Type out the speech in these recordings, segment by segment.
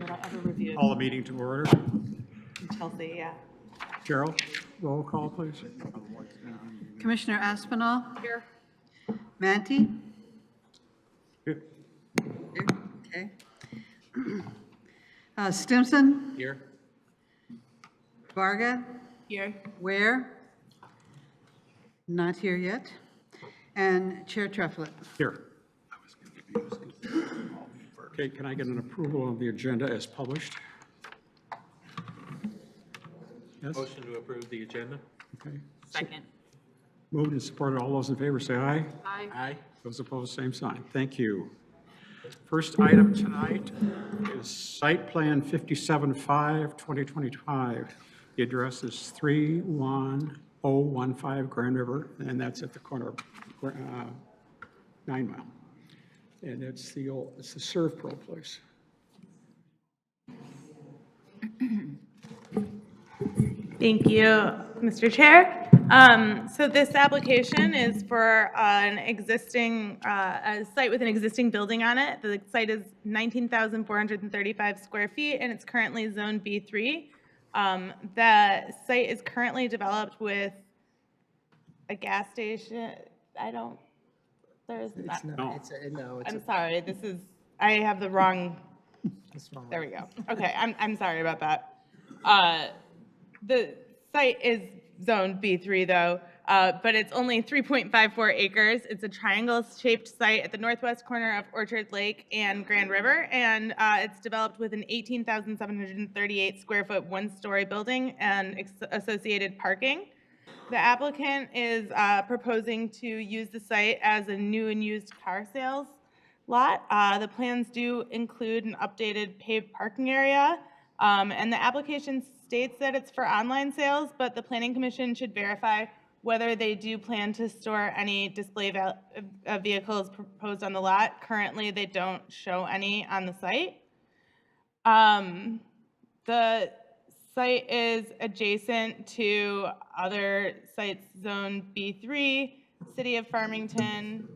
that I ever reviewed. Call the meeting to order. Chelsea, yeah. Carol, roll call, please. Commissioner Aspinall? Here. Manti? Here. Here, okay. Stimson? Here. Varga? Here. Ware? Not here yet. And Chair Treflet? Here. Okay, can I get an approval of the agenda as published? Yes? Motion to approve the agenda? Okay. Second. Moved and supported. All those in favor say aye. Aye. Aye. Those opposed, same sign. Thank you. First item tonight is Site Plan 57-5-2025. The address is 31015 Grand River, and that's at the corner of 9 Mile. And it's the Servpro place. Thank you, Mr. Chair. So this application is for an existing, a site with an existing building on it. The site is 19,435 square feet, and it's currently Zone B3. The site is currently developed with a gas station. There's not. No. I'm sorry, I have the wrong, there we go. Okay, I'm sorry about that. The site is zoned B3 though, but it's only 3.54 acres. It's a triangle-shaped site at the northwest corner of Orchard Lake and Grand River, and it's developed with an 18,738 square foot one-story building and associated parking. The applicant is proposing to use the site as a new and used car sales lot. The plans do include an updated paved parking area, and the application states that it's for online sales, but the Planning Commission should verify whether they do plan to store any display vehicles proposed on the lot. Currently, they don't show any on the site. The site is adjacent to other sites, Zone B3, City of Farmington,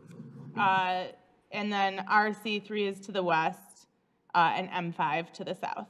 and then RC3 is to the west, and M5 to the south.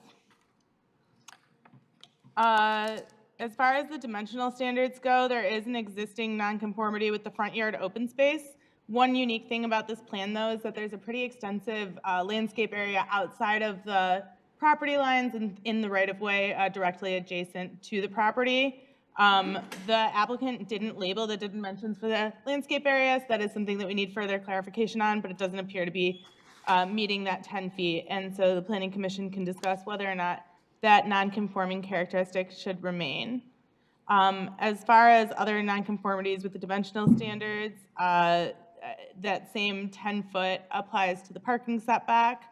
As far as the dimensional standards go, there is an existing nonconformity with the front yard open space. One unique thing about this plan, though, is that there's a pretty extensive landscape area outside of the property lines and in the right-of-way directly adjacent to the property. The applicant didn't label the dimensions for the landscape areas. That is something that we need further clarification on, but it doesn't appear to be meeting that 10 feet. And so the Planning Commission can discuss whether or not that non-conforming characteristic should remain. As far as other non-conformities with the dimensional standards, that same 10-foot applies to the parking setback.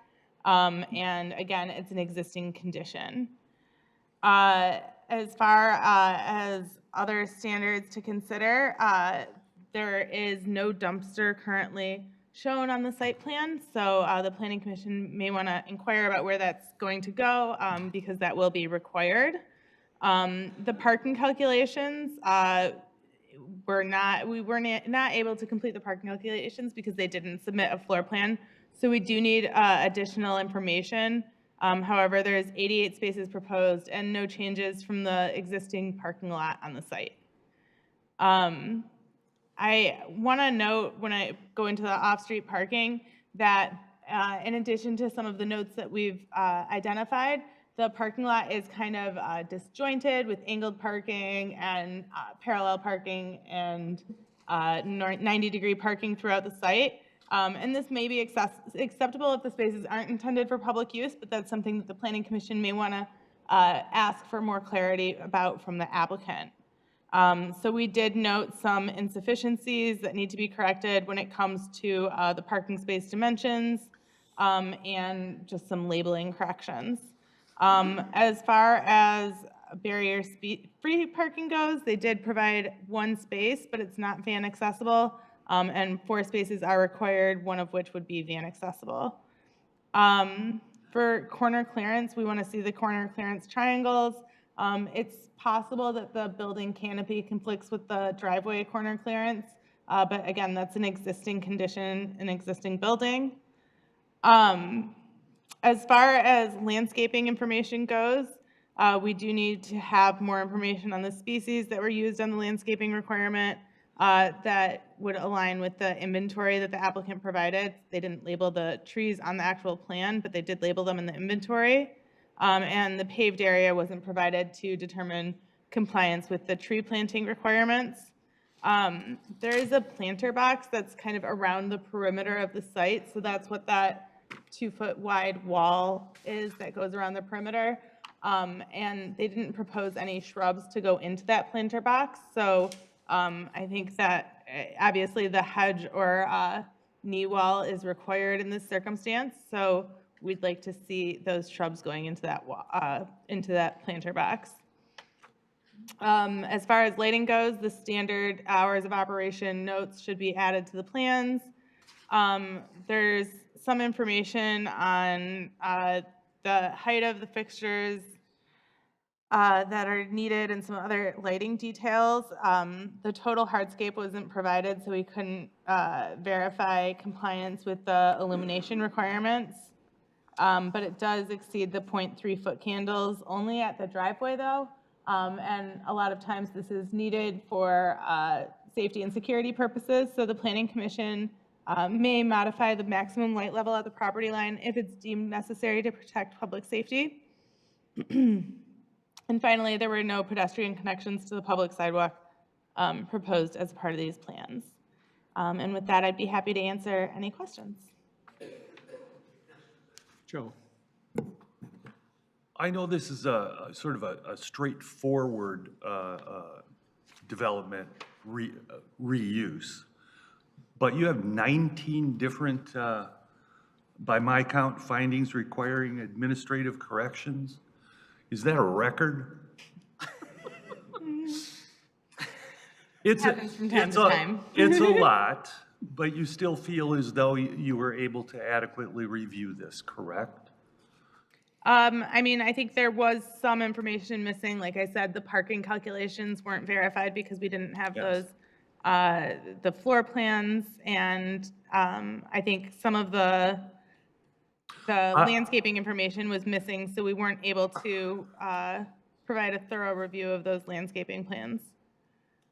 And again, it's an existing condition. As far as other standards to consider, there is no dumpster currently shown on the site plan, so the Planning Commission may want to inquire about where that's going to go because that will be required. The parking calculations, we were not able to complete the parking calculations because they didn't submit a floor plan, so we do need additional information. However, there's 88 spaces proposed and no changes from the existing parking lot on the site. I want to note when I go into the off-street parking that in addition to some of the notes that we've identified, the parking lot is kind of disjointed with angled parking and parallel parking and 90-degree parking throughout the site. And this may be acceptable if the spaces aren't intended for public use, but that's something that the Planning Commission may want to ask for more clarity about from the applicant. So we did note some insufficiencies that need to be corrected when it comes to the parking space dimensions and just some labeling corrections. As far as barrier-free parking goes, they did provide one space, but it's not van accessible, and 4 spaces are required, one of which would be van accessible. For corner clearance, we want to see the corner clearance triangles. It's possible that the building canopy conflicts with the driveway corner clearance, but again, that's an existing condition, an existing building. As far as landscaping information goes, we do need to have more information on the species that were used on the landscaping requirement that would align with the inventory that the applicant provided. They didn't label the trees on the actual plan, but they did label them in the inventory. And the paved area wasn't provided to determine compliance with the tree planting requirements. There is a planter box that's kind of around the perimeter of the site, so that's what that 2-foot wide wall is that goes around the perimeter. And they didn't propose any shrubs to go into that planter box, so I think that obviously the hedge or knee wall is required in this circumstance, so we'd like to see those shrubs going into that planter box. As far as lighting goes, the standard hours of operation notes should be added to the plans. There's some information on the height of the fixtures that are needed and some other lighting details. The total hardscape wasn't provided, so we couldn't verify compliance with the illumination requirements. But it does exceed the 0.3 foot candles only at the driveway though. And a lot of times this is needed for safety and security purposes. So the Planning Commission may modify the maximum light level at the property line if it's deemed necessary to protect public safety. And finally, there were no pedestrian connections to the public sidewalk proposed as part of these plans. And with that, I'd be happy to answer any questions. Joe? I know this is a sort of a straightforward development reuse, but you have 19 different, by my count, findings requiring administrative corrections. Is that a record? Happens from time to time. It's a lot, but you still feel as though you were able to adequately review this, correct? I mean, I think there was some information missing. Like I said, the parking calculations weren't verified because we didn't have Yes. those, the floor plans, and I think some of the landscaping information was missing, so we weren't able to provide a thorough review of those landscaping plans.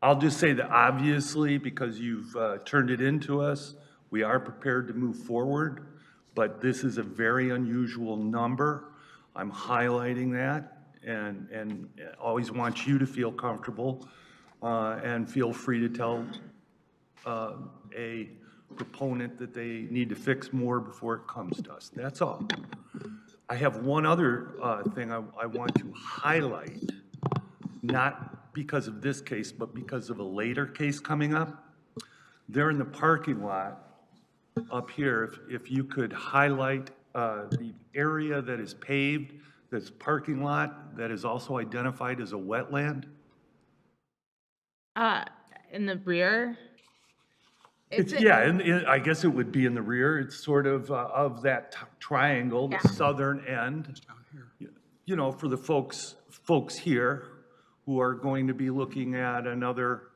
I'll just say that obviously, because you've turned it into us, we are prepared to move forward, but this is a very unusual number. I'm highlighting that and always want you to feel comfortable and feel free to tell a proponent that they need to fix more before it comes to us. That's all. I have one other thing I want to highlight, not because of this case, but because of a later case coming up. There in the parking lot up here, if you could highlight the area that is paved, that's parking lot, that is also identified as a wetland. In the rear? Yeah, and I guess it would be in the rear. It's sort of that triangle, the southern end. Down here. You know, for the folks here who are going to be looking at another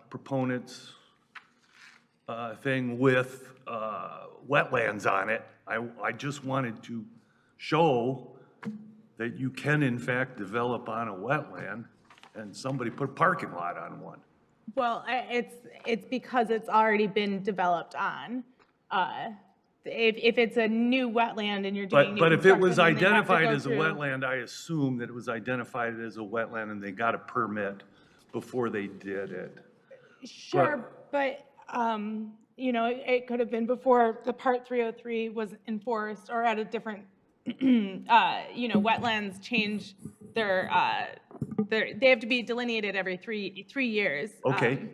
proponent's thing with wetlands on it, I just wanted to show that you can in fact develop on a wetland and somebody put a parking lot on one. Well, it's because it's already been developed on. If it's a new wetland and you're doing new But if it was construction, then they have to identified go as a through- wetland, I assume that it was identified as a wetland and they got a permit before they did it. Sure, but, you know, it could have been before the Part 303 was enforced or at a different, you know, wetlands change their, they have to be delineated every three years. Okay.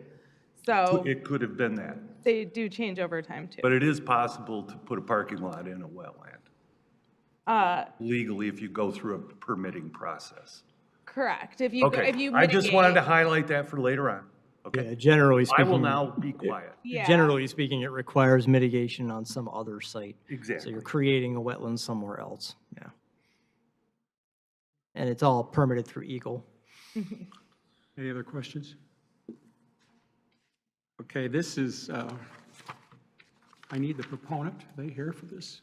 So It could have been that, they do change over time too. but it is possible to put a parking lot in a wetland legally if you go through a permitting process. Correct. If you Okay, I just wanted to mitigate- highlight that for later on. Yeah, Okay, generally I speaking. will now be quiet. Yeah. Generally speaking, it requires mitigation on some other site. So Exactly. you're creating a wetland somewhere else, yeah. And it's all permitted through Eagle. Any other questions? Okay, this is, I need the proponent. Are they here for this?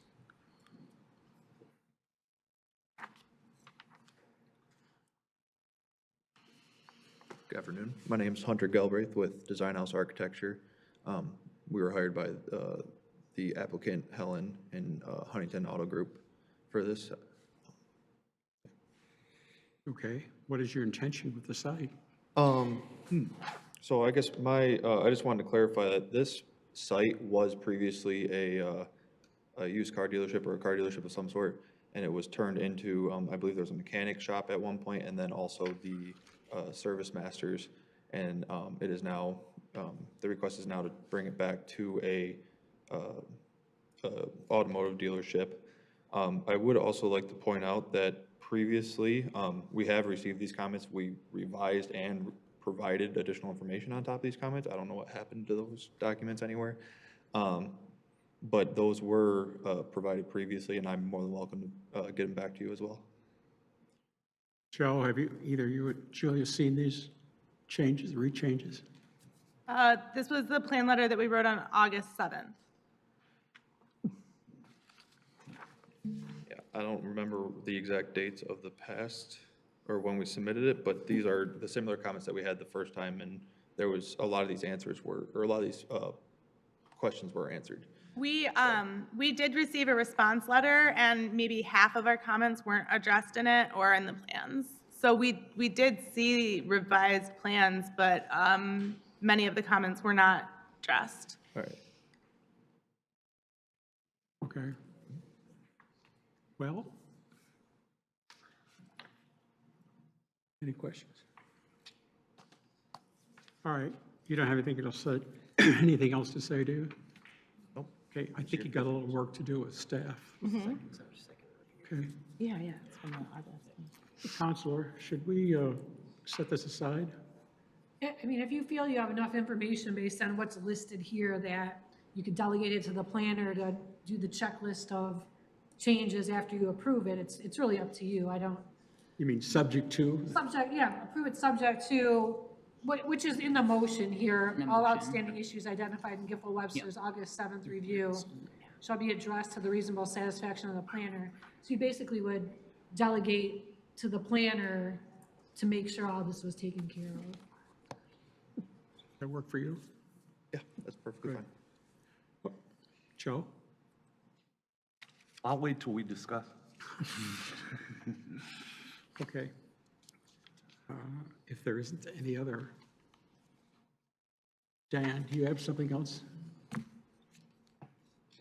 afternoon. My name's Hunter Galbraith with Design House Architecture. We were hired by the applicant Helen and Huntington Auto Group for this. Okay, what is your intention with the site? So I guess I just wanted to clarify that this site was previously a used car dealership or a car dealership of some sort, and it was turned into, I believe there was a mechanic shop at one point, and then also the Service Masters, and it is now, the request is now to bring it back to a automotive dealership. I would also like to point out that previously, we have received these comments. We revised and provided additional information on top of these comments. I don't know what happened to those documents anywhere. But those were provided previously, and I'm more than welcome to get them back to you as well. Joe, have you, either you or Julia seen these changes, rechanges? This was the plan letter that we wrote on August 7th. Yeah, I don't remember the exact dates of the past or when we submitted it, but these are the similar comments that we had the first time, and there was a lot of these answers were, or a lot of these questions were answered. We did receive a response letter, and maybe half of our comments weren't addressed in it or in the plans. So we did see revised plans, but many of the comments were not addressed. All right. Okay. Well, any questions? All right, you don't have anything else to say, anything else to say, do you? Nope. Okay, I think you got a little work to do with staff. Okay. Yeah, it's from the August. Counselor, should we set this aside? I mean, if you feel you have enough information based on what's listed here that you could delegate it to the planner to do the checklist of changes after you approve it, it's really up to you. I don't, You mean subject to? approve it subject to, which is in the motion here, all outstanding issues identified in Giffel Webster's August 7th review shall be addressed to the reasonable satisfaction of the planner. So you basically would delegate to the planner to make sure all this was taken care of. Does that work for you? Yeah, that's perfectly Good. fine. Joe? I'll wait till we discuss. Okay. If there isn't any other. Dan, do you have something else?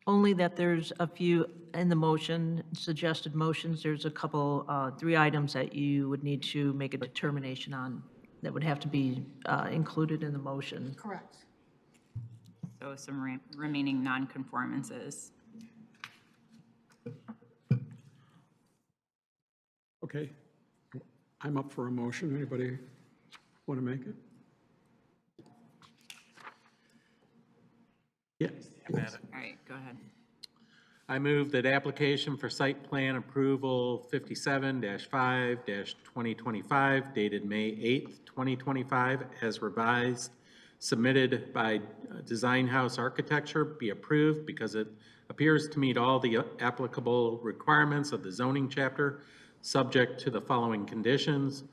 Only that there's a few in the motion, suggested motions, there's a couple, 3 items that you would need to make a determination on that would have to be included in the motion. Correct. So some remaining non-conformances. Okay. I'm up for a motion. Anybody want to make it? Yes. All right, go ahead. I move that application for site plan approval 57-5-2025 dated May 8th, 2025, as revised, submitted by Design House Architecture, be approved because it appears to meet all the applicable requirements of the zoning chapter, subject to the following conditions.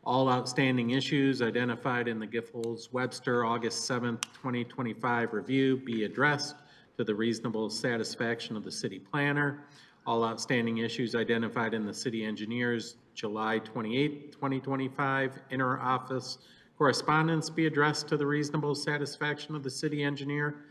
All outstanding issues identified in the Giffords Webster August 7th, 2025 review be addressed to the reasonable satisfaction of the city planner. All outstanding issues identified in the city engineer's July 28th, 2025 inter-office correspondence be addressed to the reasonable satisfaction of the city engineer.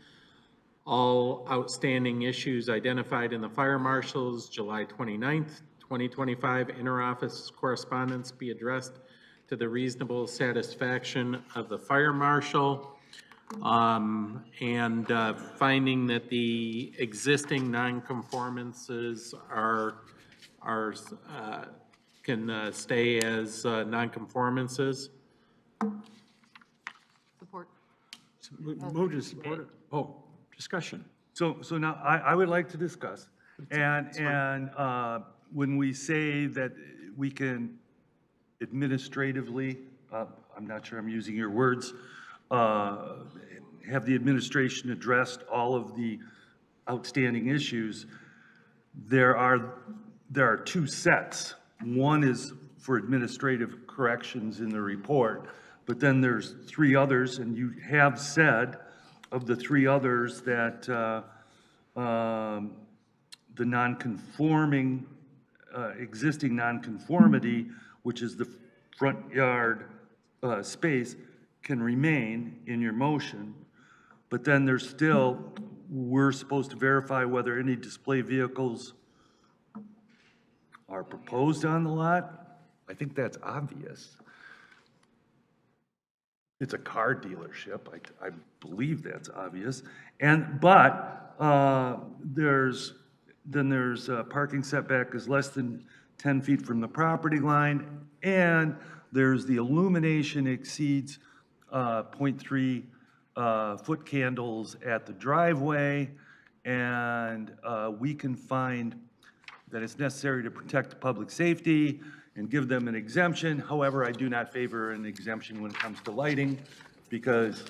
All outstanding issues identified in the fire marshal's July 29th, 2025 inter-office correspondence be addressed to the reasonable satisfaction of the fire marshal, and finding that the existing nonconformances can stay as nonconformances. Support. Moved and supported. Oh, discussion. So now I would like to discuss. And when we say that we can administratively, I'm not sure I'm using your words, have the administration addressed all of the outstanding issues, there are 2 sets. One is for administrative corrections in the report, But then there's three others, and you have said of the three others that the non-conforming, existing non-conformity, which is the front yard space, can remain in your motion. But then there's still, we're supposed to verify whether any display vehicles are proposed on the lot. I think that's obvious. It's a car dealership, I believe that's obvious. But there's parking setback is less than 10 feet from the property line, and there's the illumination exceeds 0.3 foot candles at the driveway, and we can find that it's necessary to protect the public safety and give them an exemption. However, I do not favor an exemption when it comes to lighting, because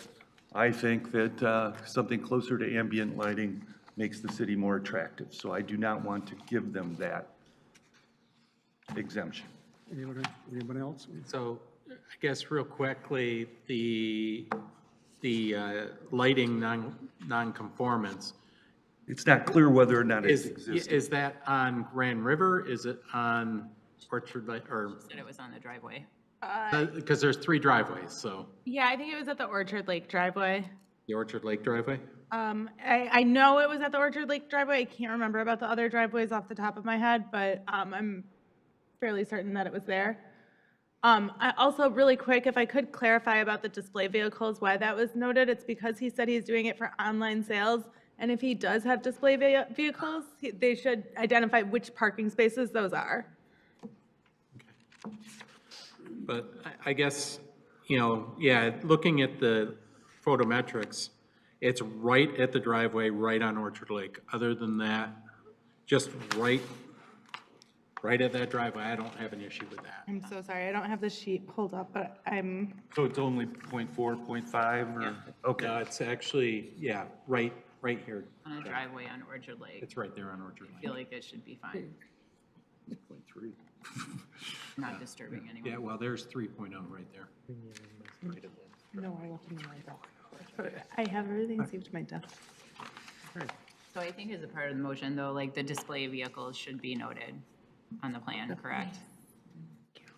I think that something closer to ambient lighting makes the city more attractive. So I do not want to give them that exemption. Anyone else? So I guess real quickly, the lighting non-conformance, It's not clear whether or not it's is existing. that on Grand River? Is it on Orchard Lake, or, Said it was on the driveway. because there's three driveways, so Yeah, I think it was at the Orchard Lake driveway. the Orchard Lake driveway? I know it was at the Orchard Lake driveway. I can't remember about the other driveways off the top of my head, but I'm fairly certain that it was there. I also, really quick, if I could clarify about the display vehicles, why that was noted, it's because he said he's doing it for online sales, and if he does have display vehicles, they should identify which parking spaces those are. But I guess, yeah, looking at the photometrics, it's right at the driveway, right on Orchard Lake. Other than that, just right at that driveway, I don't have an issue with that. I'm so sorry, I don't have the sheet pulled up, but I'm, So it's only 0.4, 0.5, or? Okay. No, it's actually, yeah, right here. On a driveway on Orchard Lake. It's right there on Orchard I feel Lake. like it should be fine, 0.3. not disturbing anyone. Yeah, well, there's 3.0 right there. no, I left them in my desk. I have everything saved to my desk. So I think as a part of the motion, though, like the display vehicles should be noted on the plan, correct?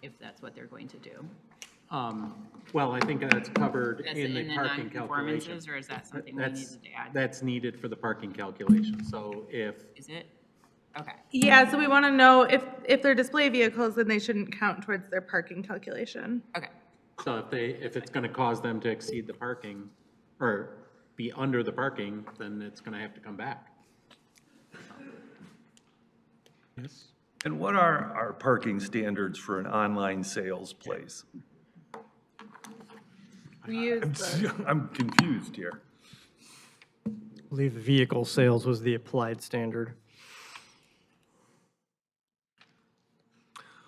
If that's what they're going to do. Well, I think that's covered That's in the parking calculation. non-conformances, or is that something we needed to add? That's needed for the parking calculation. So if, Is it? Okay. Yeah, so we want to know if they're display vehicles, then they shouldn't count towards their parking calculation. Okay. so if it's going to cause them to exceed the parking or be under the parking, then it's going to have to come back. Yes. And what are our parking standards for an online sales place? We use the, I'm confused here. I believe vehicle sales was the applied standard.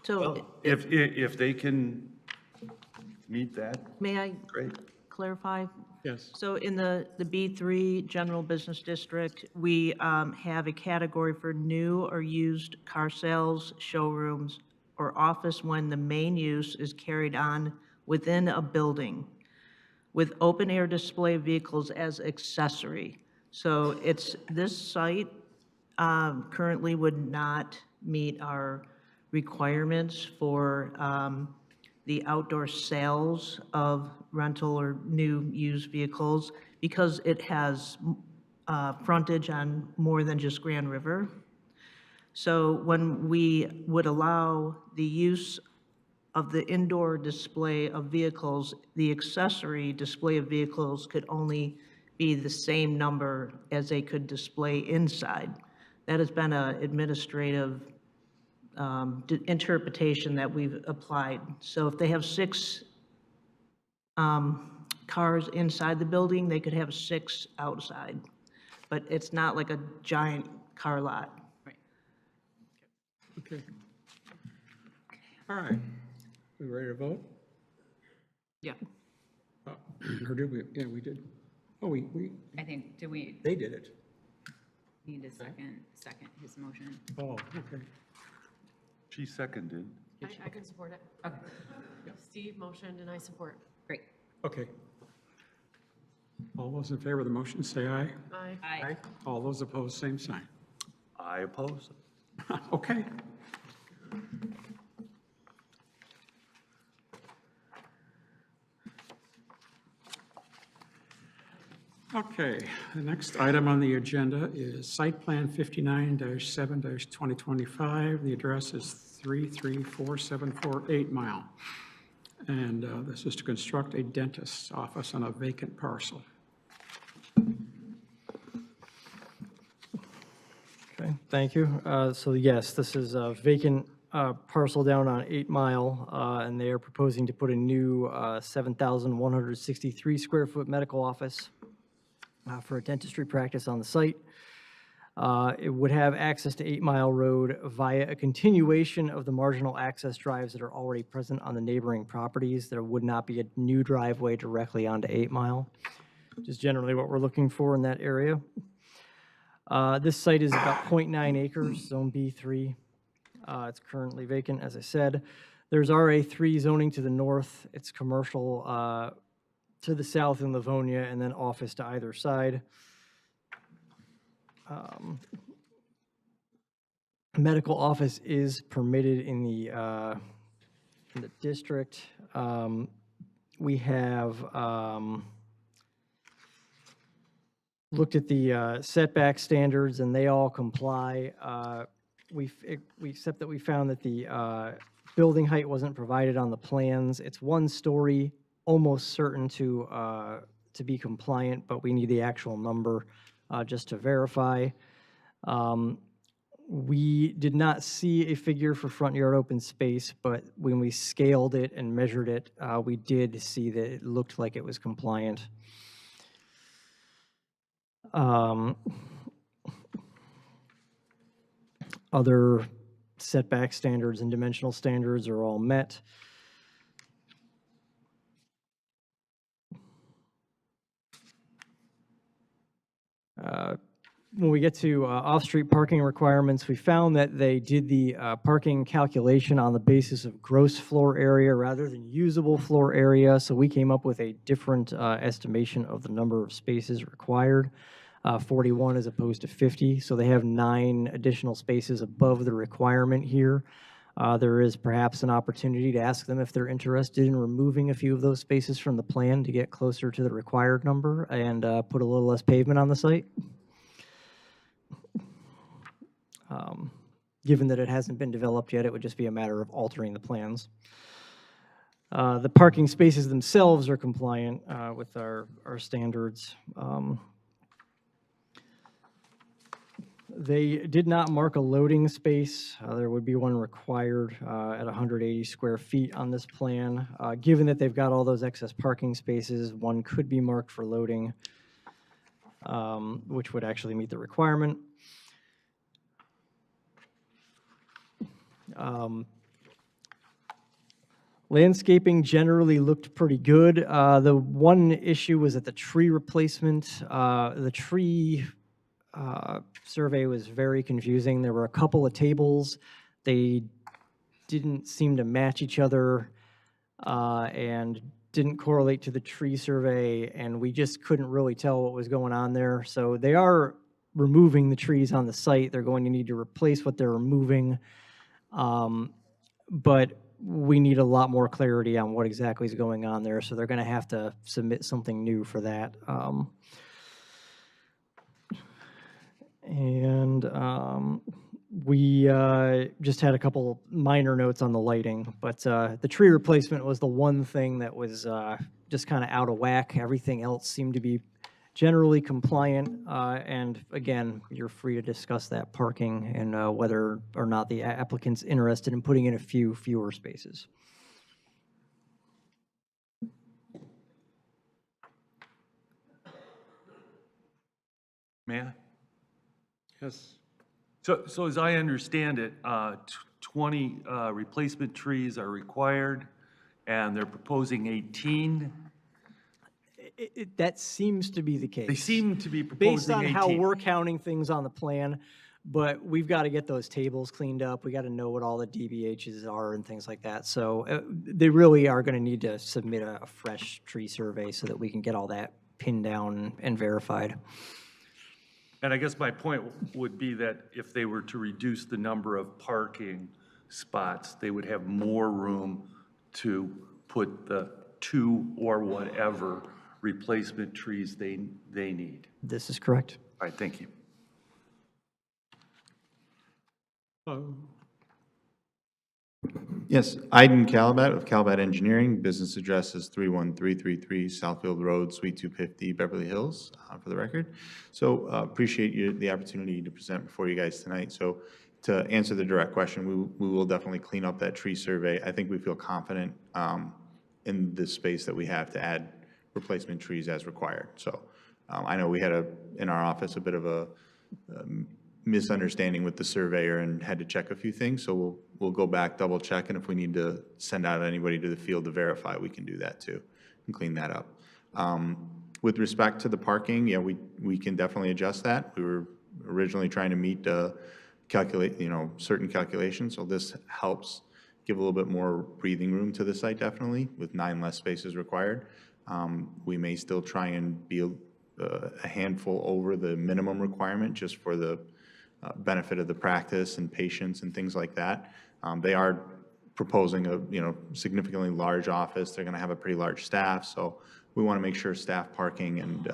So If they can meet that, may I great. clarify? Yes. So in the B3 General Business District, we have a category for new or used car sales, showrooms, or office when the main use is carried on within a building with open-air display vehicles as accessory. So this site currently would not meet our requirements for the outdoor sales of rental or new used vehicles because it has frontage on more than just Grand River. So when we would allow the use of the indoor display of vehicles, the accessory display of vehicles could only be the same number as they could display inside. That has been an administrative interpretation that we've applied. So if they have 6 cars inside the building, they could have 6 outside. But it's not like a giant car lot. Okay. All right. We ready to vote? Yeah. Or did we? Yeah, we did. Oh, I think, do we they did it. need a second his motion? Oh, okay. She seconded. I can support it. Okay. Steve motioned and I support. Great. Okay. All those in favor of the motion, say aye. Aye. All those opposed, same sign. I oppose. Okay. Okay, the next item on the agenda is Site Plan 59-7-2025. The address is 334748 Mile. And this is to construct a dentist's office on a vacant parcel. Okay, thank you. So yes, this is a vacant parcel down on 8 Mile, and they are proposing to put a new 7,163 square foot medical office for a dentistry practice on the site. It would have access to 8 Mile Road via a continuation of the marginal access drives that are already present on the neighboring properties. There would not be a new driveway directly onto 8 Mile, which is generally what we're looking for in that area. This site is about 0.9 acres, Zone B3. It's currently vacant, as I said. There's RA3 zoning to the north. It's commercial to the south in Livonia, and then office to either side. Medical office is permitted in the district. We have looked at the setback standards, and they all comply. Except that we found that the building height wasn't provided on the plans. It's 1 story, almost certain to be compliant, but we need the actual number just to verify. We did not see a figure for front yard open space, but when we scaled it and measured it, we did see that it looked like it was compliant. Other setback standards and dimensional standards are all met. When we get to off-street parking requirements, we found that they did the parking calculation on the basis of gross floor area rather than usable floor area, so we came up with a different estimation of the number of spaces required, 41 as opposed to 50, so they have 9 additional spaces above the requirement here. There is perhaps an opportunity to ask them if they're interested in removing a few of those spaces from the plan to get closer to the required number and put a little less pavement on the site. Given that it hasn't been developed yet, it would just be a matter of altering the plans. The parking spaces themselves are compliant with our standards. They did not mark a loading space. There would be one required at 180 square feet on this plan. Given that they've got all those excess parking spaces, one could be marked for loading, which would actually meet the requirement. Landscaping generally looked pretty good. The one issue was that the tree replacement. The tree survey was very confusing. There were a couple of tables. They didn't seem to match each other and didn't correlate to the tree survey, and we just couldn't really tell what was going on there. So they are removing the trees on the site. They're going to need to replace what they're removing. But we need a lot more clarity on what exactly is going on there, so they're going to have to submit something new for that. We just had a couple minor notes on the lighting, but the tree replacement was the one thing that was just kind of out of whack. Everything else seemed to be generally compliant, and again, you're free to discuss that parking and whether or not the applicant's interested in putting in a few fewer spaces. May I? Yes. So as I understand it, 20 replacement trees are required, and they're proposing 18. That seems to be the case. They seem to be proposing 18. Based on how we're counting things on the plan, but we've got to get those tables cleaned up. We got to know what all the DBHs are and things like that. So they really are going to need to submit a fresh tree survey so that we can get all that pinned down and verified. And I guess my point would be that if they were to reduce the number of parking spots, they would have more room to put the 2 or whatever replacement trees they need. This is correct. All right, thank you. Yes, Iden Calabat of Calabat Engineering. Business address is 31333 Southfield Road, Suite 250, Beverly Hills, for the record. So appreciate the opportunity to present before you guys tonight. So to answer the direct question, we will definitely clean up that tree survey. I think we feel confident in the space that we have to add replacement trees as required. So I know we had in our office a bit of a misunderstanding with the surveyor and had to check a few things. So we'll go back, double check, and if we need to send out anybody to the field to verify, we can do that too and clean that up. With respect to the parking, yeah, we can definitely adjust that. We were originally trying to meet certain calculations, so this helps give a little bit more breathing room to the site, definitely, with 9 less spaces required. We may still try and be a handful over the minimum requirement just for the benefit of the practice and patients and things like that. They are proposing a significantly large office. They're going to have a pretty large staff, so we want to make sure staff parking and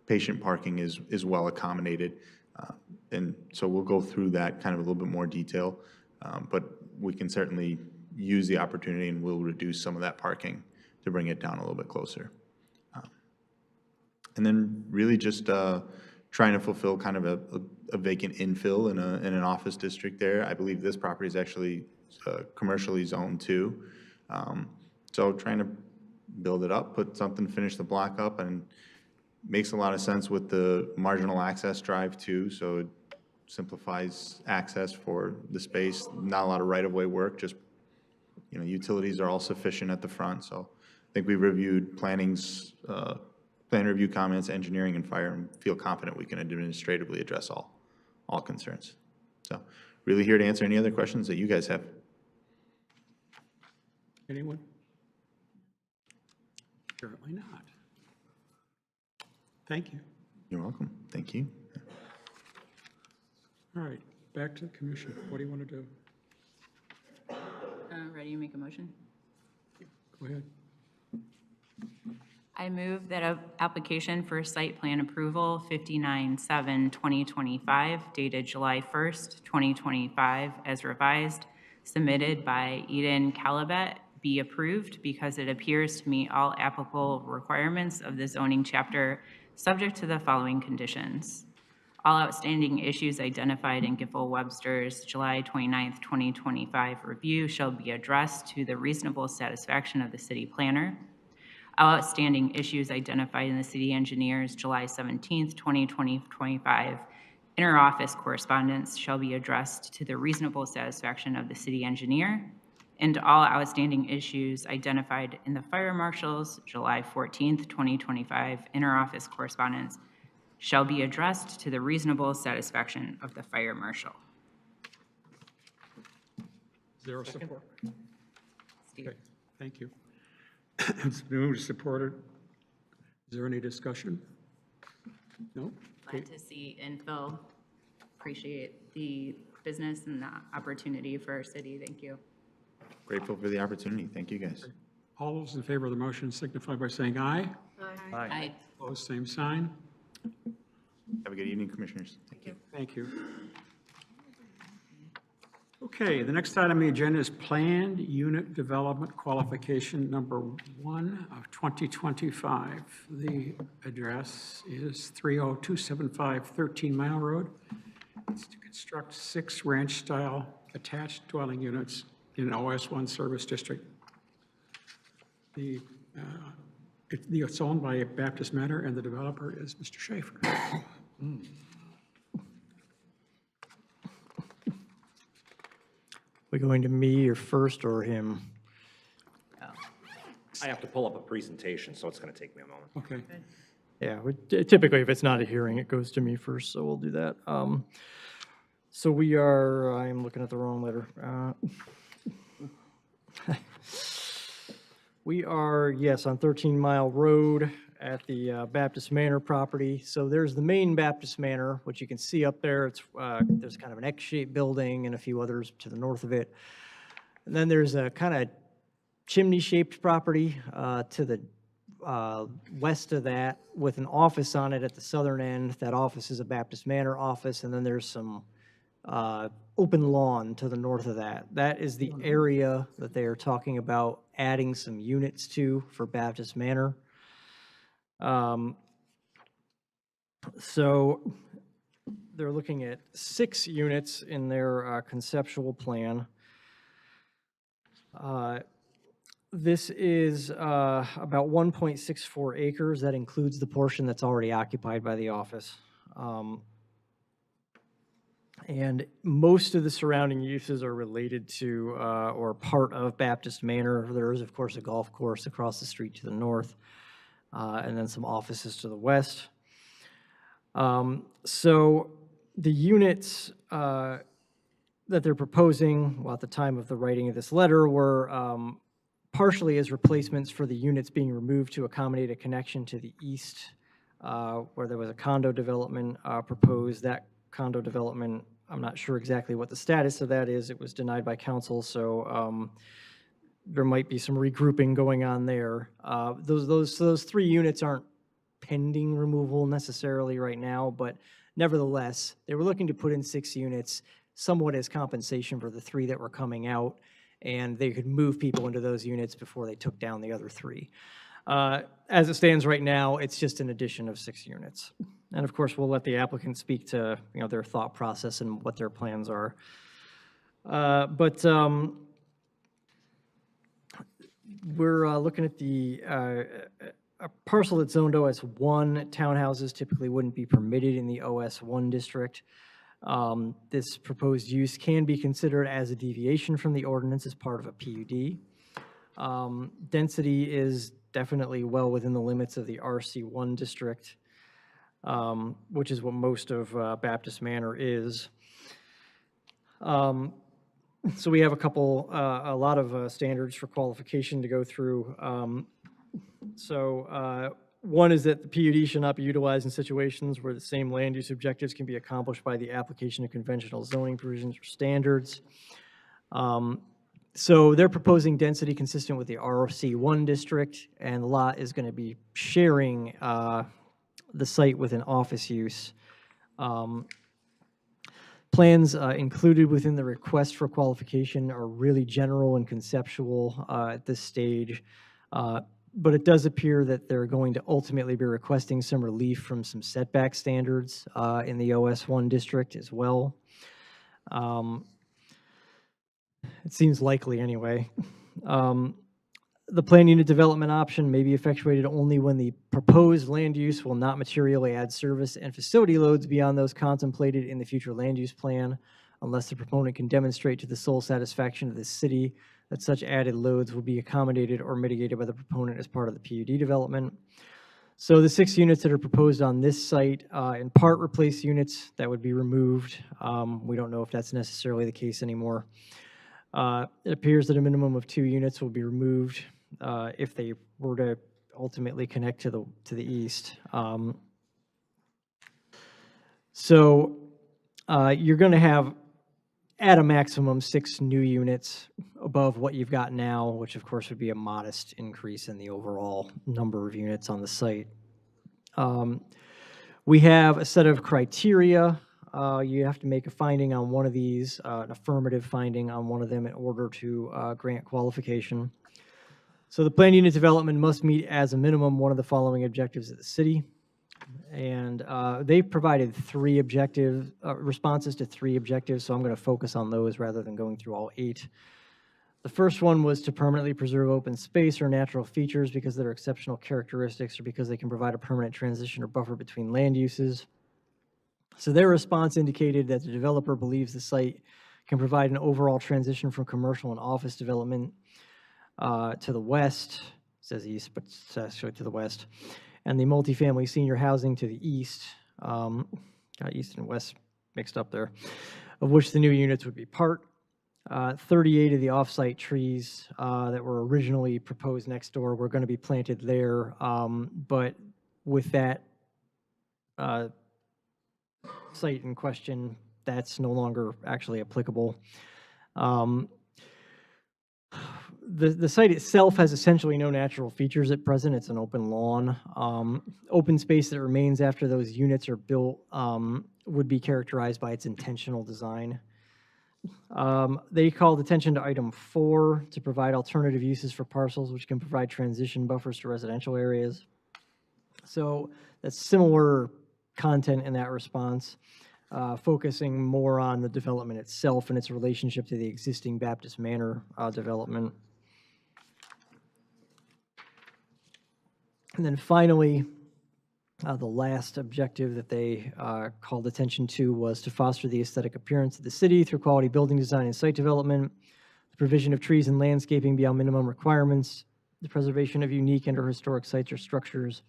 patient parking is well accommodated. And so we'll go through that kind of a little bit more detail, but we can certainly use the opportunity and we'll reduce some of that parking to bring it down a little bit closer. And then really just trying to fulfill kind of a vacant infill in an office district there. I believe this property is actually commercially zoned too. So trying to build it up, finish the block up, and makes a lot of sense with the marginal access drive too. So it simplifies access for the space. Not a lot of right-of-way work, just utilities are all sufficient at the front. So I think we reviewed plan review comments, engineering, and fire, and feel confident we can administratively address all concerns. So really here to answer any other questions that you guys have. Anyone? Apparently not. Thank you. You're welcome. Thank you. All right, back to the commission. What do you want to do? Ready to make a motion? Go ahead. I move that an application for site plan approval 59/7/2025 dated July 1st, 2025 as revised, submitted by Eden Calabat be approved because it appears to meet all applicable requirements of the zoning chapter, subject to the following conditions. All outstanding issues identified in Giffel-Webster's July 29th, 2025 review shall be addressed to the reasonable satisfaction of the city planner. All outstanding issues identified in the city engineer's July 17th, 2025 interoffice correspondence shall be addressed to the reasonable satisfaction of the city engineer, and all outstanding issues identified in the fire marshal's July 14th, 2025 interoffice correspondence shall be addressed to the reasonable satisfaction of the fire marshal. Zero support. Steve. Okay, thank you. It's been moved and supported. Is there any discussion? No? Glad to see infill. Appreciate the business and the opportunity for our city. Thank you. Grateful for the opportunity. Thank you, guys. All those in favor of the motion signify by saying aye. Aye. Opposed, same sign. Have a good evening, commissioners. Thank you. Thank you. Okay, the next item on the agenda is Planned Unit Development Qualification Number 1 of 2025. The address is 30275 13 Mile Road. It's to construct 6 ranch-style attached dwelling units in an OS1 service district. It's owned by Baptist Manor, and the developer is Mr. Schaefer. We going to me or first or him? I have to pull up a presentation, so it's going to take me a moment. Okay. Yeah, typically if it's not a hearing, it goes to me first, so we'll do that. So we are, I'm looking at the wrong letter. We are, yes, on 13 Mile Road at the Baptist Manor property. So there's the main Baptist Manor, which you can see up there. It's, there's kind of an X-shaped building and a few others to the north of it. And then there's a kind of chimney-shaped property to the west of that with an office on it at the southern end. That office is a Baptist Manor office, and then there's some open lawn to the north of that. That is the area that they are talking about adding some units to for Baptist Manor. So they're looking at 6 units in their conceptual plan. This is about 1.64 acres. That includes the portion that's already occupied by the office. And most of the surrounding uses are related to or part of Baptist Manor. There is, of course, a golf course across the street to the north, and then some offices to the west. So the units that they're proposing, well, at the time of the writing of this letter, were partially as replacements for the units being removed to accommodate a connection to the east, where there was a condo development proposed. That condo development, I'm not sure exactly what the status of that is. It was denied by council, so there might be some regrouping going on there. Those 3 units aren't pending removal necessarily right now, but nevertheless, they were looking to put in 6 units somewhat as compensation for the 3 that were coming out, and they could move people into those units before they took down the other 3. As it stands right now, it's just an addition of 6 units. And of course, we'll let the applicant speak to, their thought process and what their plans are. But we're looking at the a parcel that's zoned OS1. Townhouses typically wouldn't be permitted in the OS1 district. This proposed use can be considered as a deviation from the ordinance as part of a PUD. Density is definitely well within the limits of the RC1 district, which is what most of Baptist Manor is. So we have a lot of standards for qualification to go through. One is that the PUD should not be utilized in situations where the same land use objectives can be accomplished by the application of conventional zoning provisions or standards. So they're proposing density consistent with the RC1 district, and the lot is going to be sharing the site with an office use. Plans included within the request for qualification are really general and conceptual at this stage. But it does appear that they're going to ultimately be requesting some relief from some setback standards in the OS1 district as well. It seems likely anyway. The planned unit development option may be effectuated only when the proposed land use will not materially add service and facility loads beyond those contemplated in the future land use plan, unless the proponent can demonstrate to the sole satisfaction of the city that such added loads will be accommodated or mitigated by the proponent as part of the PUD development. So the 6 units that are proposed on this site in part replace units that would be removed. We don't know if that's necessarily the case anymore. It appears that a minimum of 2 units will be removed if they were to ultimately connect to the east. You're going to have, at a maximum, 6 new units above what you've got now, which of course would be a modest increase in the overall number of units on the site. We have a set of criteria. You have to make a finding on one of these, an affirmative finding on one of them in order to grant qualification. So the planned unit development must meet as a minimum one of the following objectives of the city. And they provided 3 objective responses to 3 objectives, so I'm going to focus on those rather than going through all 8. The first one was to permanently preserve open space or natural features because of their exceptional characteristics or because they can provide a permanent transition or buffer between land uses. So their response indicated that the developer believes the site can provide an overall transition from commercial and office development to the west, it says east, but it's actually to the west, and the multifamily senior housing to the east. Got east and west mixed up there. of which the new units would be part. 38 of the off-site trees that were originally proposed next door were going to be planted there, but with that site in question, that's no longer actually applicable. The site itself has essentially no natural features at present. It's an open lawn. Open space that remains after those units are built would be characterized by its intentional design. They called attention to item 4 to provide alternative uses for parcels which can provide transition buffers to residential areas. So that's similar content in that response, focusing more on the development itself and its relationship to the existing Baptist Manor development. And then finally, the last objective that they called attention to was to foster the aesthetic appearance of the city through quality building design and site development, the provision of trees and landscaping beyond minimum requirements, the preservation of unique and or historic sites or structures,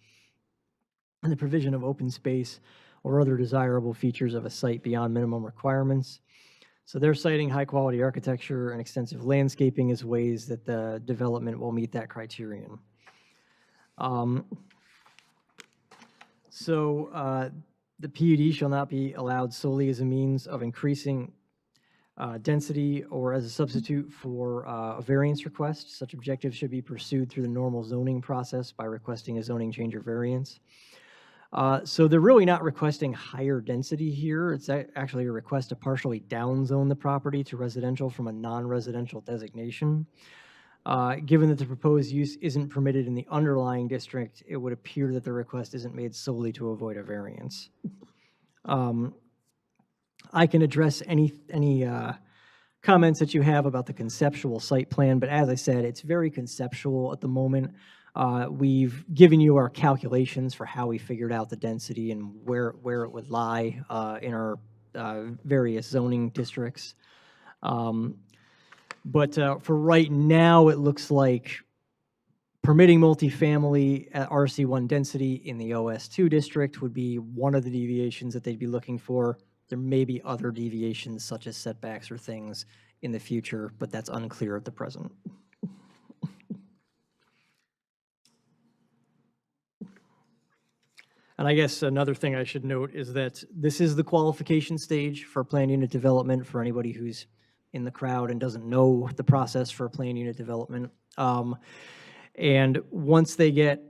and the provision of open space or other desirable features of a site beyond minimum requirements. So they're citing high-quality architecture and extensive landscaping as ways that the development will meet that criterion. The PUD shall not be allowed solely as a means of increasing density or as a substitute for a variance request. Such objectives should be pursued through the normal zoning process by requesting a zoning change or variance. So they're really not requesting higher density here. It's actually a request to partially downzone the property to residential from a non-residential designation. Given that the proposed use isn't permitted in the underlying district, it would appear that the request isn't made solely to avoid a variance. I can address any comments that you have about the conceptual site plan, but as I said, it's very conceptual at the moment. We've given you our calculations for how we figured out the density and where it would lie in our various zoning districts. But for right now, it looks like permitting multifamily at RC1 density in the OS2 district would be one of the deviations that they'd be looking for. There may be other deviations such as setbacks or things in the future, but that's unclear at the present. And I guess another thing I should note is that this is the qualification stage for planned unit development for anybody who's in the crowd and doesn't know the process for planned unit development. And once they get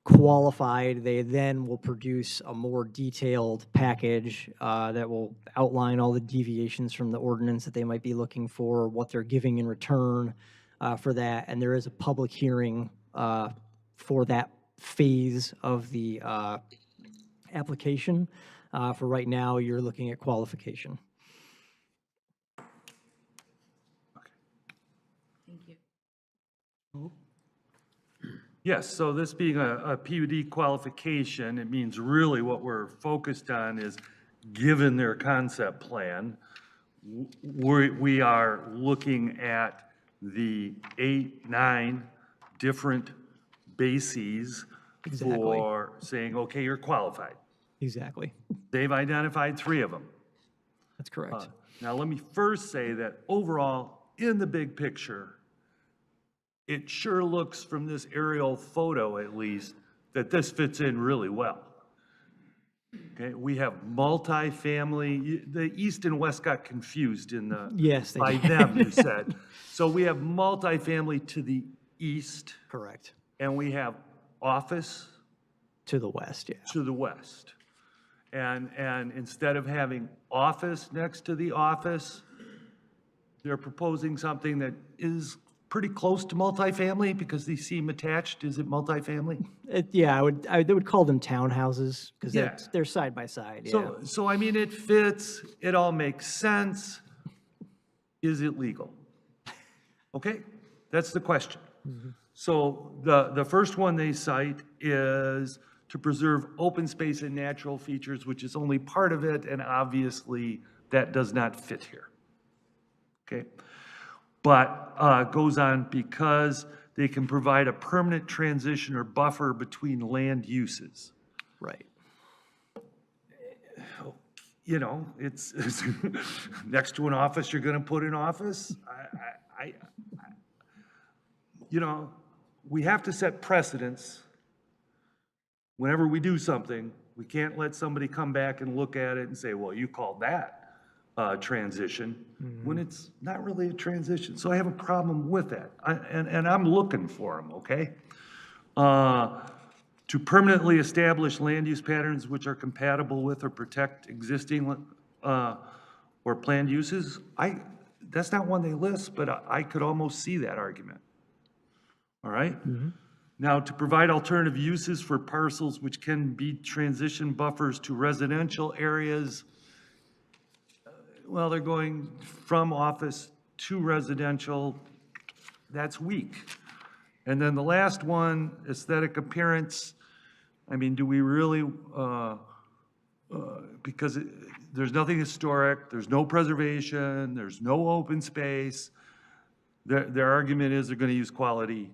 qualified, they then will produce a more detailed package that will outline all the deviations from the ordinance that they might be looking for, what they're giving in return for that. And there is a public hearing for that phase of the application. For right now, you're looking at qualification. Yes, so this being a PUD qualification, it means really what we're focused on is, given their concept plan, we are looking at the 8, 9 different bases for saying, okay, you're qualified. Exactly. They've identified 3 of them. That's correct. Now, let me first say that overall, in the big picture, it sure looks from this aerial photo, at least, that this fits in really well. Okay, we have multifamily. The east and west got confused in the, yes, by them, you said. So we have multifamily to the east. Correct. And we have office to the west, yeah. To the west. And instead of having office next to the office, they're proposing something that is pretty close to multifamily because they seem attached. Is it multifamily? Yeah, they would call them townhouses because they're side by side. Yeah. So I mean, it fits. It all makes sense. Is it legal? Okay, that's the question. Mm-hmm. So the first one they cite is to preserve open space and natural features, which is only part of it, and obviously that does not fit here. Okay. But goes on because they can provide a permanent transition or buffer between land uses. Right. you know, it's next to an office you're gonna put an office. You know, we have to set precedents. Whenever we do something, we can't let somebody come back and look at it and say, well, you called that transition, when it's not really a transition. So I have a problem with that. And I'm looking for them, okay? To permanently establish land use patterns which are compatible with or protect existing or planned uses, that's not one they list, but I could almost see that argument. All right? Now, to provide alternative uses for parcels which can be transition buffers to residential areas, well, they're going from office to residential, that's weak. And then the last one, aesthetic appearance, I mean, do we really, because there's nothing historic, there's no preservation, there's no open space. Their argument is they're gonna use quality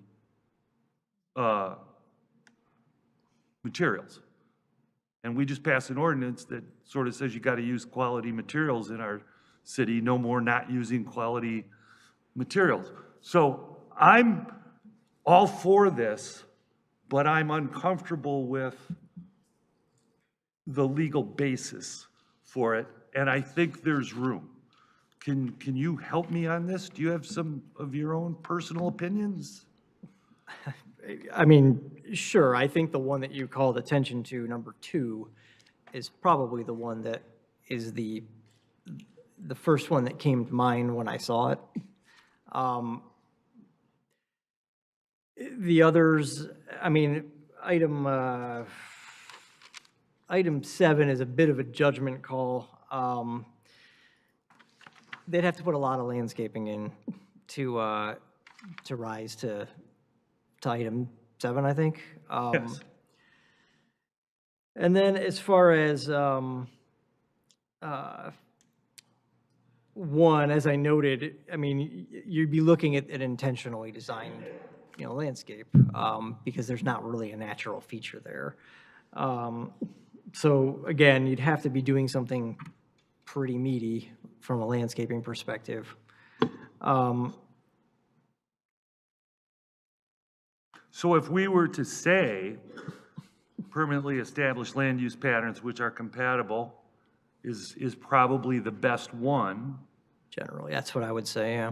materials. And we just passed an ordinance that sort of says you gotta use quality materials in our city, no more not using quality materials. So I'm all for this, but I'm uncomfortable with the legal basis for it, and I think there's room. Can you help me on this? Do you have some of your own personal opinions? I mean, sure, I think the one that you called attention to, number 2, is probably the one that is the first one that came to mind when I saw it. The others, I mean, item 7 is a bit of a judgment call. They'd have to put a lot of landscaping in to rise to item 7, I think. Yes. And then as far as 1, as I noted, I mean, you'd be looking at an intentionally designed, landscape, because there's not really a natural feature there. So again, you'd have to be doing something pretty meaty from a landscaping perspective. So if we were to say permanently established land use patterns which are compatible is probably the best one. Generally, that's what I would say, yeah.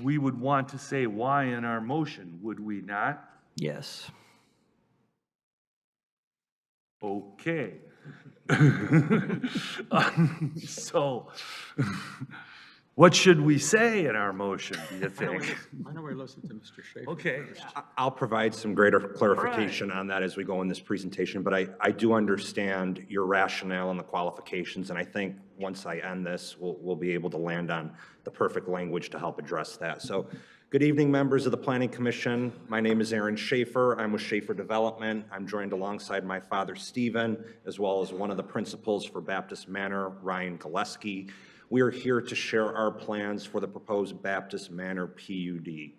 We would want to say why in our motion, would we not? Yes. Okay. So, what should we say in our motion, do you think? Why don't we listen to Mr. Schaefer? Okay. I'll provide some greater clarification on that as we go in this presentation, but I do understand your rationale and the qualifications, and I think once I end this, we'll be able to land on the perfect language to help address that. So, good evening, members of the Planning Commission. My name is Aaron Schaefer. I'm with Schaefer Development. I'm joined alongside my father, Stephen, as well as one of the principals for Baptist Manor, Ryan Gillespie. We are here to share our plans for the proposed Baptist Manor PUD.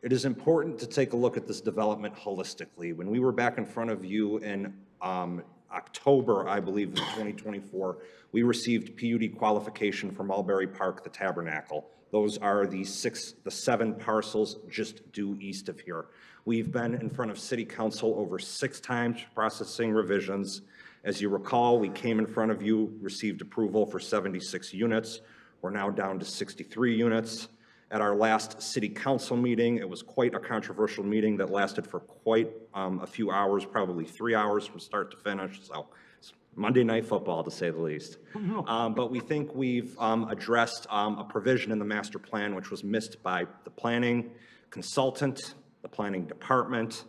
It is important to take a look at this development holistically. When we were back in front of you in October, I believe, of 2024, we received PUD qualification for Mulberry Park, the Tabernacle. Those are the 7 parcels just due east of here. We've been in front of City Council over 6 times processing revisions. As you recall, we came in front of you, received approval for 76 units. We're now down to 63 units. At our last City Council meeting, it was quite a controversial meeting that lasted for quite a few hours, probably 3 hours from start to finish. So it's Monday Night Football, to say the least. But we think we've addressed a provision in the master plan which was missed by the planning consultant, the planning department,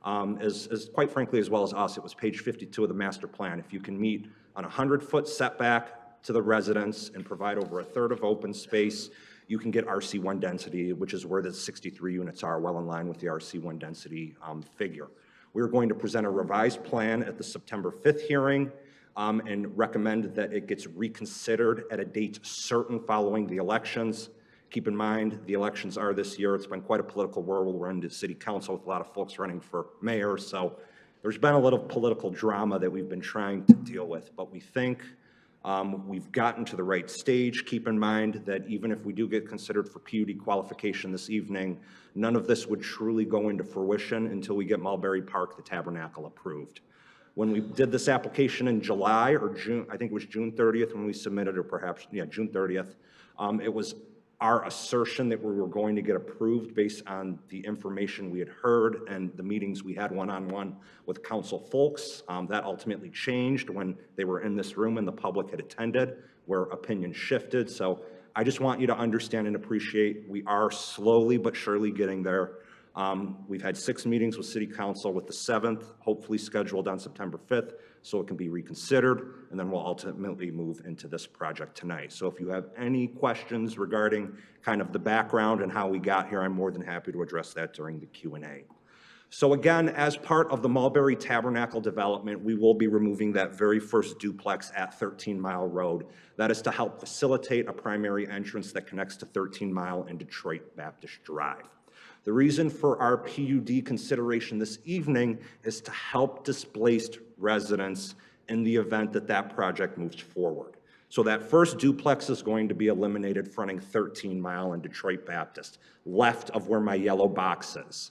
as quite frankly, as well as us. It was page 52 of the master plan. If you can meet on a 100-foot setback to the residence and provide over 1/3 of open space, you can get RC1 density, which is where the 63 units are, well in line with the RC1 density figure. We're going to present a revised plan at the September 5th hearing and recommend that it gets reconsidered at a date certain following the elections. Keep in mind, the elections are this year. It's been quite a political whirlwind to City Council with a lot of folks running for mayor. So there's been a little political drama that we've been trying to deal with. But we think We've gotten to the right stage. Keep in mind that even if we do get considered for PUD qualification this evening, none of this would truly go into fruition until we get Mulberry Park, the Tabernacle, approved. When we did this application in July or June, I think it was June 30th when we submitted, or perhaps, yeah, June 30th, it was our assertion that we were going to get approved based on the information we had heard and the meetings we had one-on-one with council folks. That ultimately changed when they were in this room and the public had attended, where opinions shifted. So I just want you to understand and appreciate we are slowly but surely getting there. We've had 6 meetings with City Council, with the 7th hopefully scheduled on September 5th, so it can be reconsidered, and then we'll ultimately move into this project tonight. So if you have any questions regarding kind of the background and how we got here, I'm more than happy to address that during the Q&A. So again, as part of the Mulberry Tabernacle development, we will be removing that very first duplex at 13 Mile Road. That is to help facilitate a primary entrance that connects to 13 Mile and Detroit Baptist Drive. The reason for our PUD consideration this evening is to help displaced residents in the event that that project moves forward. So that first duplex is going to be eliminated fronting 13 Mile and Detroit Baptist, left of where my yellow box is.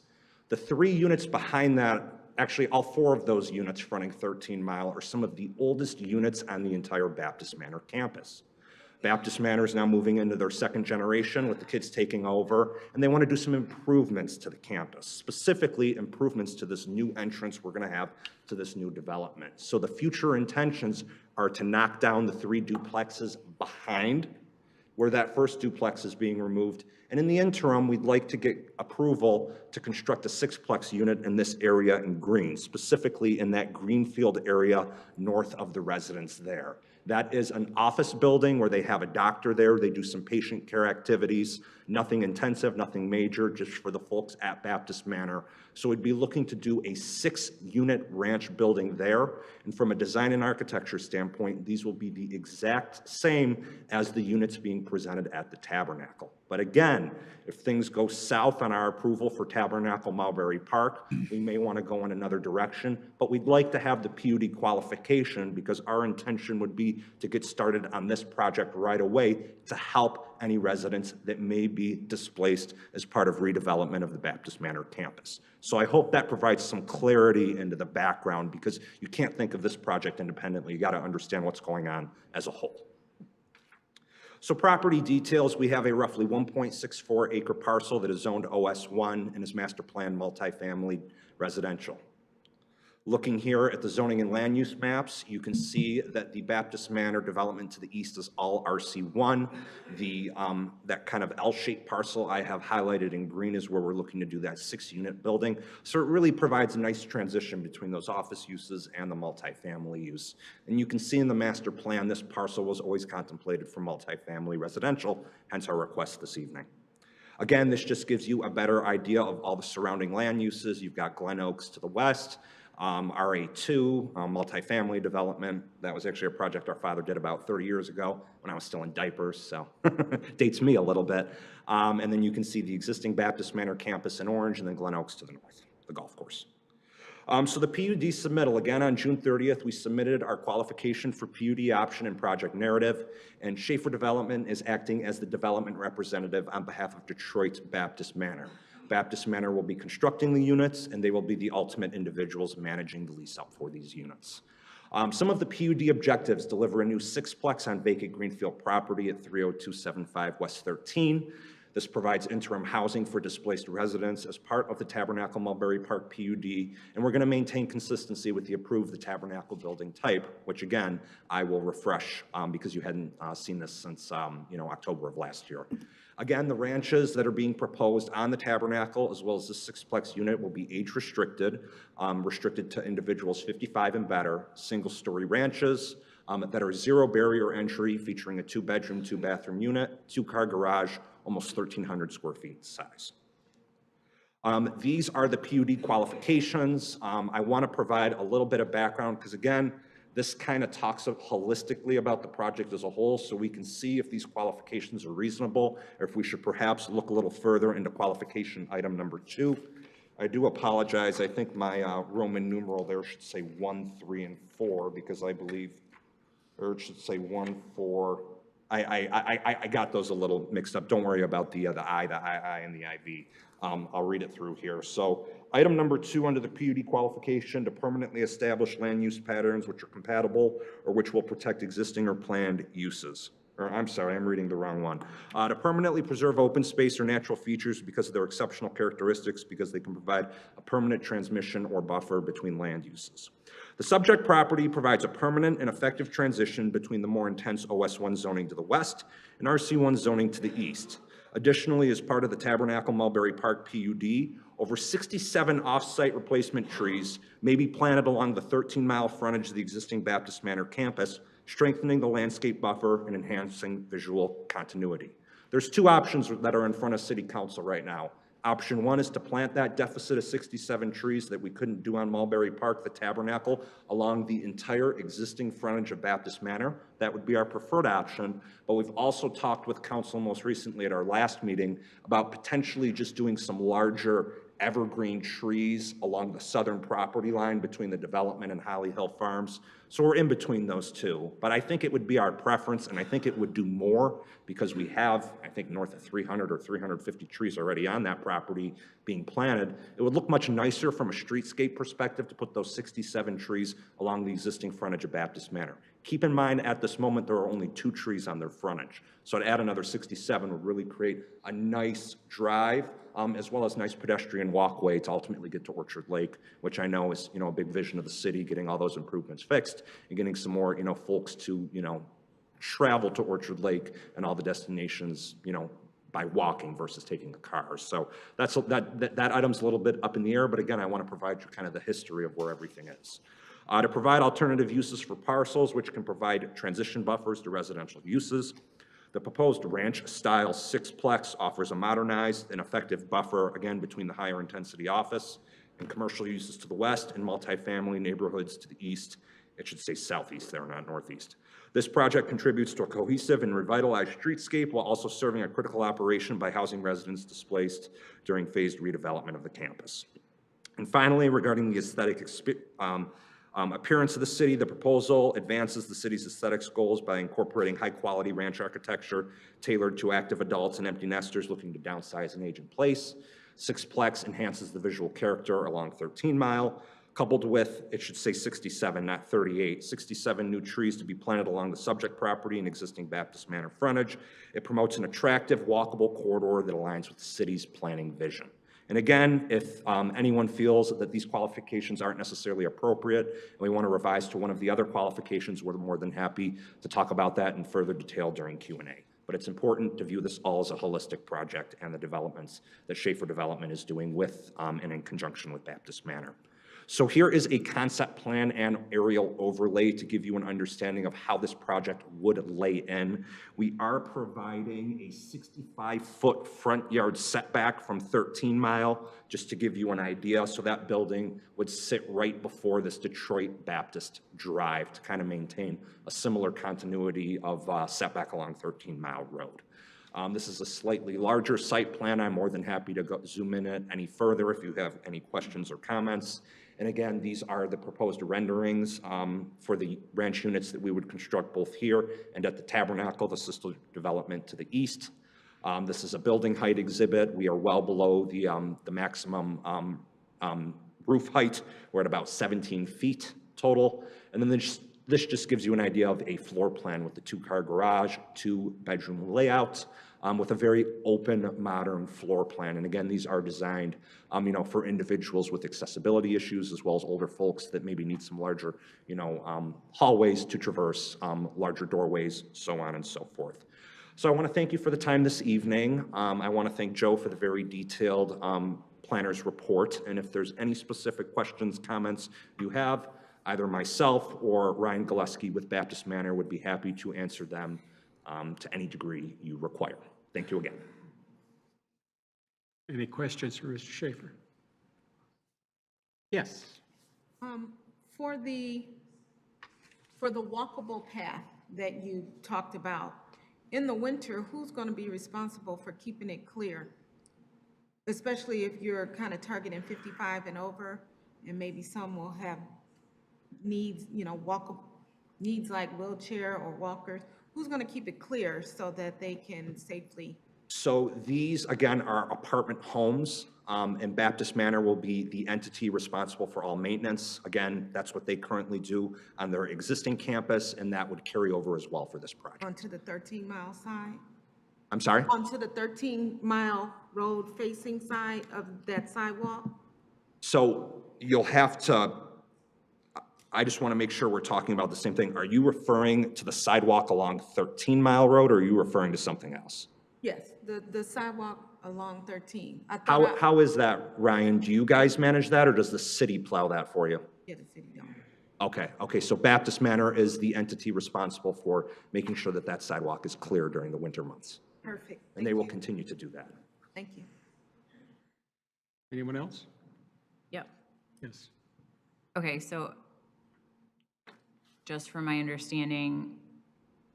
The 3 units behind that, actually all 4 of those units fronting 13 Mile are some of the oldest units on the entire Baptist Manor campus. Baptist Manor is now moving into their 2nd generation with the kids taking over, and they want to do some improvements to the campus, specifically improvements to this new entrance we're going to have to this new development. So the future intentions are to knock down the 3 duplexes behind where that first duplex is being removed. And in the interim, we'd like to get approval to construct a 6-plex unit in this area in green, specifically in that greenfield area north of the residence there. That is an office building where they have a doctor there. They do some patient care activities, nothing intensive, nothing major, just for the folks at Baptist Manor. So we'd be looking to do a 6-unit ranch building there. And from a design and architecture standpoint, these will be the exact same as the units being presented at the Tabernacle. But again, if things go south on our approval for Tabernacle Mulberry Park, we may want to go in another direction, but we'd like to have the PUD qualification because our intention would be to get started on this project right away to help any residents that may be displaced as part of redevelopment of the Baptist Manor campus. So I hope that provides some clarity into the background because you can't think of this project independently. You got to understand what's going on as a whole. So property details, we have a roughly 1.64 acre parcel that is zoned OS1 and is master plan multifamily residential. Looking here at the zoning and land use maps, you can see that the Baptist Manor development to the east is all RC1. That kind of L-shaped parcel I have highlighted in green is where we're looking to do that 6-unit building. So it really provides a nice transition between those office uses and the multifamily use. And you can see in the master plan, this parcel was always contemplated for multifamily residential, hence our request this evening. Again, this just gives you a better idea of all the surrounding land uses. You've got Glen Oaks to the west, RA2, multifamily development. That was actually a project our father did about 30 years ago when I was still in diapers, so dates me a little bit. And then you can see the existing Baptist Manor campus in orange, and then Glen Oaks to the north, the golf course. So the PUD submittal, again, on June 30th, we submitted our qualification for PUD option and project narrative, and Schaefer Development is acting as the development representative on behalf of Detroit Baptist Manor. Baptist Manor will be constructing the units, and they will be the ultimate individuals managing the lease up for these units. Some of the PUD objectives: deliver a new 6-plex on vacant greenfield property at 30275 West 13. This provides interim housing for displaced residents as part of the Tabernacle Mulberry Park PUD, and we're going to maintain consistency with the approved Tabernacle building type, which again, I will refresh because you hadn't seen this since October of last year. Again, the ranches that are being proposed on the Tabernacle, as well as the 6-plex unit, will be age restricted, restricted to individuals 55 and better, single-story ranches that are 0 barrier entry, featuring a 2-bedroom, 2-bathroom unit, 2-car garage, almost 1,300 square feet in size. These are the PUD qualifications. I want to provide a little bit of background because, again, this kind of talks holistically about the project as a whole, so we can see if these qualifications are reasonable or if we should perhaps look a little further into qualification item number 2. I do apologize. I think my Roman numeral there should say 1, 3, and 4 because I believe or it should say 1-4. I got those a little mixed up. Don't worry about the I, and the IV. I'll read it through here. So item number 2 under the PUD qualification, to permanently establish land use patterns which are compatible or which will protect existing or planned uses. Or I'm sorry, I'm reading the wrong one. To permanently preserve open space or natural features because of their exceptional characteristics, because they can provide a permanent transmission or buffer between land uses. The subject property provides a permanent and effective transition between the more intense OS1 zoning to the west and RC1 zoning to the east. Additionally, as part of the Tabernacle Mulberry Park PUD, over 67 off-site replacement trees may be planted along the 13-mile frontage of the existing Baptist Manor campus, strengthening the landscape buffer and enhancing visual continuity. There's 2 options that are in front of City Council right now. Option 1 is to plant that deficit of 67 trees that we couldn't do on Mulberry Park, the Tabernacle, along the entire existing frontage of Baptist Manor. That would be our preferred option, but we've also talked with council most recently at our last meeting about potentially just doing some larger evergreen trees along the southern property line between the development and Holly Hill Farms. So we're in between those 2, but I think it would be our preference, and I think it would do more because we have, I think, north of 300 or 350 trees already on that property being planted. It would look much nicer from a streetscape perspective to put those 67 trees along the existing frontage of Baptist Manor. Keep in mind, at this moment, there are only 2 trees on their frontage. So to add another 67 would really create a nice drive, as well as nice pedestrian walkway to ultimately get to Orchard Lake, which I know is, a big vision of the city, getting all those improvements fixed and getting some more, folks to, travel to Orchard Lake and all the destinations, by walking versus taking a car. So that item's a little bit up in the air, but again, I want to provide you kind of the history of where everything is. To provide alternative uses for parcels, which can provide transition buffers to residential uses. The proposed ranch-style 6-plex offers a modernized and effective buffer, again, between the higher intensity office and commercial uses to the west and multifamily neighborhoods to the east. It should say southeast there, not northeast. This project contributes to a cohesive and revitalized streetscape while also serving a critical operation by housing residents displaced during phased redevelopment of the campus. And finally, regarding the aesthetic appearance of the city, the proposal advances the city's aesthetics goals by incorporating high-quality ranch architecture tailored to active adults and empty nesters looking to downsize and age in place. 6-plex enhances the visual character along 13 Mile, coupled with, it should say 67, not 38, 67 new trees to be planted along the subject property and existing Baptist Manor frontage. It promotes an attractive, walkable corridor that aligns with the city's planning vision. And again, if anyone feels that these qualifications aren't necessarily appropriate and we want to revise to one of the other qualifications, we're more than happy to talk about that in further detail during Q&A. But it's important to view this all as a holistic project and the developments that Schaefer Development is doing with and in conjunction with Baptist Manor. So here is a concept plan and aerial overlay to give you an understanding of how this project would lay in. We are providing a 65-foot front yard setback from 13 Mile, just to give you an idea. So that building would sit right before this Detroit Baptist Drive to kind of maintain a similar continuity of setback along 13 Mile Road. This is a slightly larger site plan. I'm more than happy to zoom in it any further if you have any questions or comments. And again, these are the proposed renderings for the ranch units that we would construct both here and at the Tabernacle, the sister development to the east. This is a building height exhibit. We are well below the maximum roof height. We're at about 17 feet total. And then this just gives you an idea of a floor plan with the 2-car garage, 2-bedroom layout, with a very open, modern floor plan. And again, these are designed, for individuals with accessibility issues, as well as older folks that maybe need some larger, hallways to traverse, larger doorways, so on and so forth. So I want to thank you for the time this evening. I want to thank Joe for the very detailed planner's report. And if there's any specific questions, comments you have, either myself or Ryan Gillespie with Baptist Manor would be happy to answer them to any degree you require. Thank you again. Any questions for Mr. Schaefer? Yes. For the walkable path that you talked about, in the winter, who's going to be responsible for keeping it clear? Especially if you're kind of targeting 55 and over, and maybe some will have needs, needs like wheelchair or walkers, who's going to keep it clear so that they can safely? So these, again, are apartment homes, and Baptist Manor will be the entity responsible for all maintenance. Again, that's what they currently do on their existing campus, and that would carry over as well for this project. Onto the 13-mile side? I'm sorry? Onto the 13-mile road-facing side of that sidewalk? So you'll have to, I just want to make sure we're talking about the same thing. Are you referring to the sidewalk along 13 Mile Road, or are you referring to something else? Yes, the sidewalk along 13. I thought How is that, Ryan? Do you guys manage that, or does the city plow that for you? Yeah, the city don't. Okay, so Baptist Manor is the entity responsible for making sure that that sidewalk is clear during the winter months, Perfect. and they will continue to do that. Thank you. Anyone else? Yep. Yes. Okay, so just from my understanding,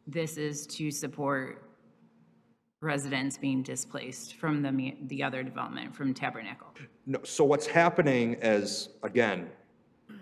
this is to support residents being displaced from the other development, from Tabernacle. No, so what's happening is, again,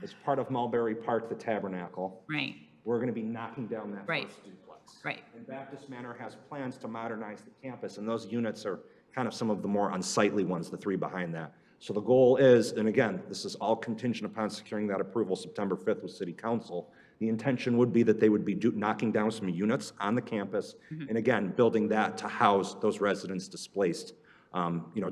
as part of Mulberry Park, the Tabernacle, Right, we're going to be knocking down that Right. first duplex. right. And Baptist Manor has plans to modernize the campus, and those units are kind of some of the more unsightly ones, the three behind that. So the goal is, and again, this is all contingent upon securing that approval September 5th with City Council. The intention would be that they would be knocking down some units on the campus, and again, building that to house those residents displaced,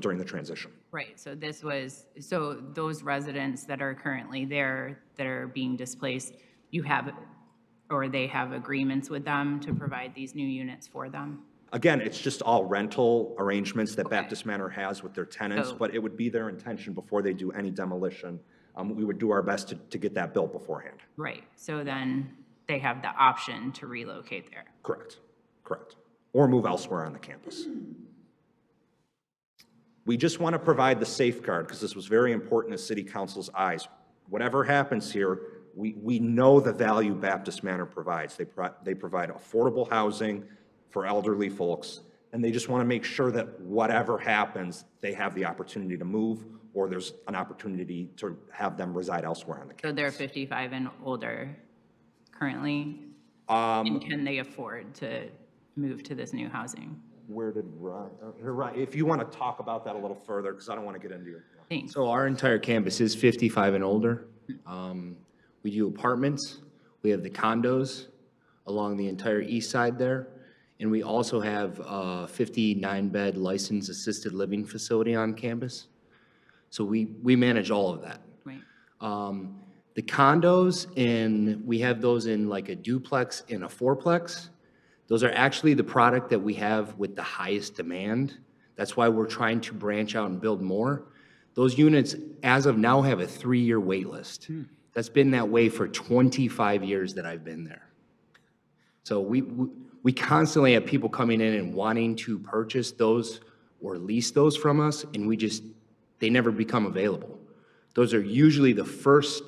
during the transition. Right, so those residents that are currently there, that are being displaced, you have, or they have agreements with them to provide these new units for them? Again, it's just all rental arrangements that Okay. Baptist Manor has with their tenants, So- but it would be their intention before they do any demolition. We would do our best to get that built beforehand. Right, so then they have the option to relocate there. Correct. Or move elsewhere on the campus. We just want to provide the safeguard, because this was very important in City Council's eyes. Whatever happens here, we know the value Baptist Manor provides. They provide affordable housing for elderly folks, and they just want to make sure that whatever happens, they have the opportunity to move, or there's an opportunity to have them reside elsewhere on the campus. So they're 55 and older currently? And can they afford to move to this new housing? Where did Ryan, if you want to talk about that a little further, because I don't want to get into your. Thanks. So our entire campus is 55 and older. We do apartments, we have the condos along the entire east side there, and we also have a 59-bed licensed assisted living facility on campus. So we manage all of that. Right. The condos, we have those in like a duplex and a fourplex. Those are actually the product that we have with the highest demand. That's why we're trying to branch out and build more. Those units, as of now, have a 3-year wait list. That's been that way for 25 years that I've been there. So we constantly have people coming in and wanting to purchase those or lease those from us, and they never become available. Those are usually the first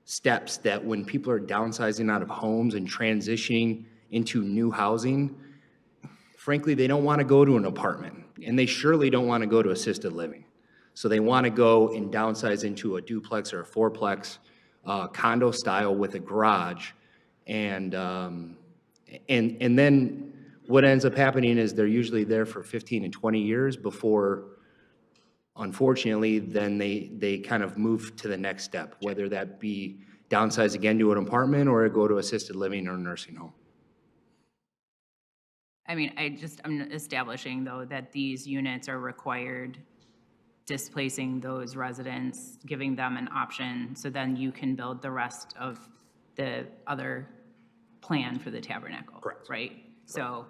steps that when people are downsizing out of homes and transitioning into new housing, frankly, they don't want to go to an apartment, and they surely don't want to go to assisted living. So they want to go and downsize into a duplex or a fourplex, condo style with a garage. And then what ends up happening is they're usually there for 15 and 20 years before, unfortunately, then they kind of move to the next step, whether that be downsize again to an apartment or go to assisted living or nursing home. I mean, I'm establishing, though, that these units are required, displacing those residents, giving them an option, so then you can build the rest of the other plan for the Tabernacle. Correct. Right? So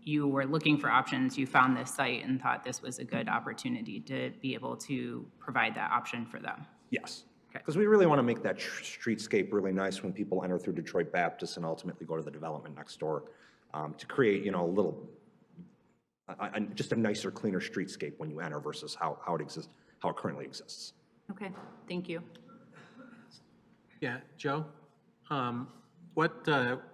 you were looking for options, you found this site and thought this was a good opportunity to be able to provide that option for them. Yes, because we really want to make that streetscape really nice when people enter through Detroit Baptist and ultimately go to the development next door, to create, a little, just a nicer, cleaner streetscape when you enter versus how it exists, how it currently exists. Okay, thank you. Yeah, Joe, what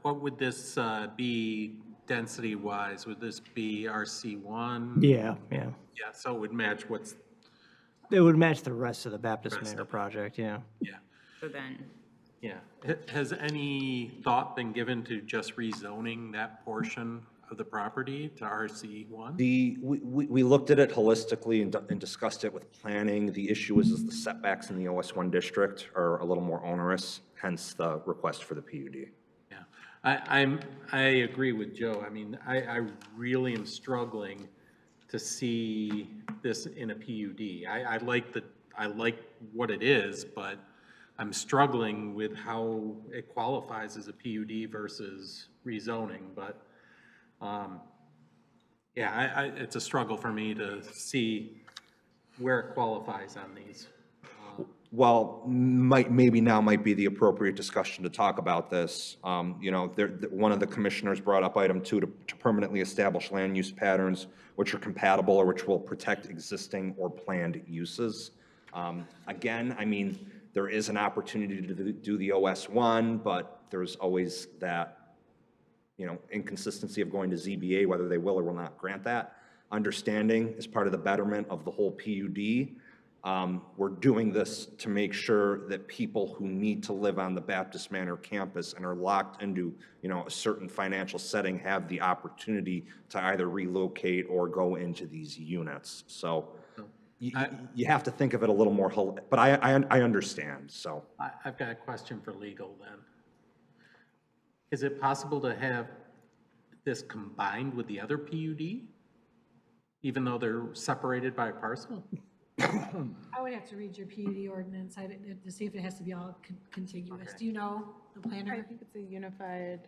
would this be density-wise? Would this be RC1? Yeah. Yeah, so it would match It would match the rest of the Baptist Rest Manor of it. project, yeah. Yeah. So then, Yeah. Has any thought been given to just rezoning that portion of the property to RC1? We looked at it holistically and discussed it with planning. The issue is the setbacks in the OS1 district are a little more onerous, hence the request for the PUD. Yeah, I agree with Joe. I mean, I really am struggling to see this in a PUD. I like what it is, but I'm struggling with how it qualifies as a PUD versus rezoning, but yeah, it's a struggle for me to see where it qualifies on these. Well, maybe now might be the appropriate discussion to talk about this. You know, one of the commissioners brought up item 2 to permanently establish land use patterns which are compatible or which will protect existing or planned uses. Again, I mean, there is an opportunity to do the OS1, but there's always that, you know, inconsistency of going to ZBA, whether they will or will not grant that. Understanding as part of the betterment of the whole PUD. We're doing this to make sure that people who need to live on the Baptist Manor campus and are locked into, you know, a certain financial setting have the opportunity to either relocate or go into these units. So you have to think of it a little more, but I understand, so. I've got a question for legal then. Is it possible to have this combined with the other PUD, even though they're separated by a parcel? I would have to read your PUD ordinance to see if it has to be all contiguous. Do you know the planner? I think it's a unified.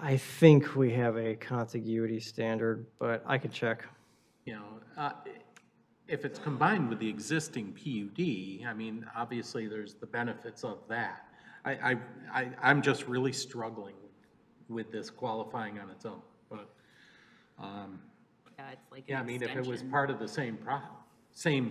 I think we have a contiguity standard, but I can check. You know, if it's combined with the existing PUD, I mean, obviously there's the benefits of that. I'm just really struggling with this qualifying on its own, but Yeah, it's like yeah, I an mean, if it was extension. part of the same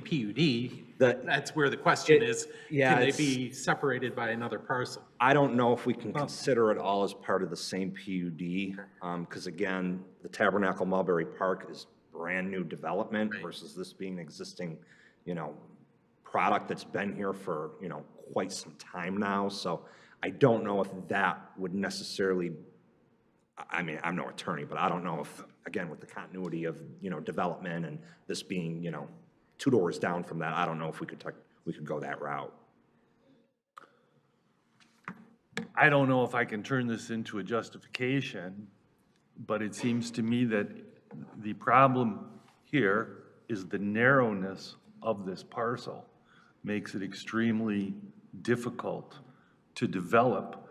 PUD, that's where the question is, can they be separated by another parcel? I don't know if we can consider it all as part of the same PUD, because again, the Tabernacle Mulberry Park is brand new development versus this being an existing, you know, product that's been here for, you know, quite some time now. So I don't know if that would necessarily, I mean, I'm no attorney, but I don't know if, again, with the continuity of, you know, development and this being, you know, 2 doors down from that, I don't know if we could go that route. I don't know if I can turn this into a justification, but it seems to me that the problem here is the narrowness of this parcel makes it extremely difficult to develop.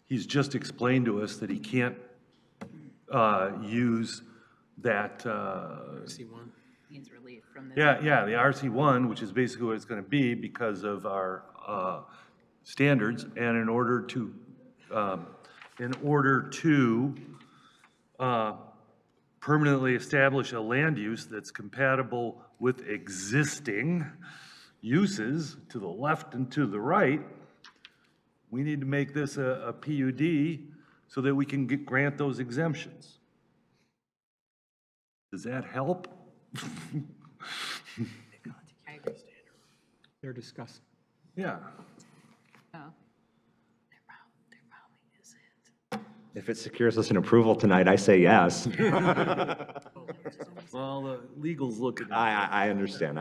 He's just explained to us that he can't use that. RC1. Needs relief from this. Yeah, the RC1, which is basically what it's going to be because of our standards, and in order to permanently establish a land use that's compatible with existing uses to the left and to the right, we need to make this a PUD so that we can grant those exemptions. Does that help? They're discussing. Yeah. Oh. If it secures us an approval tonight, I say yes. Well, the legals look at. I understand.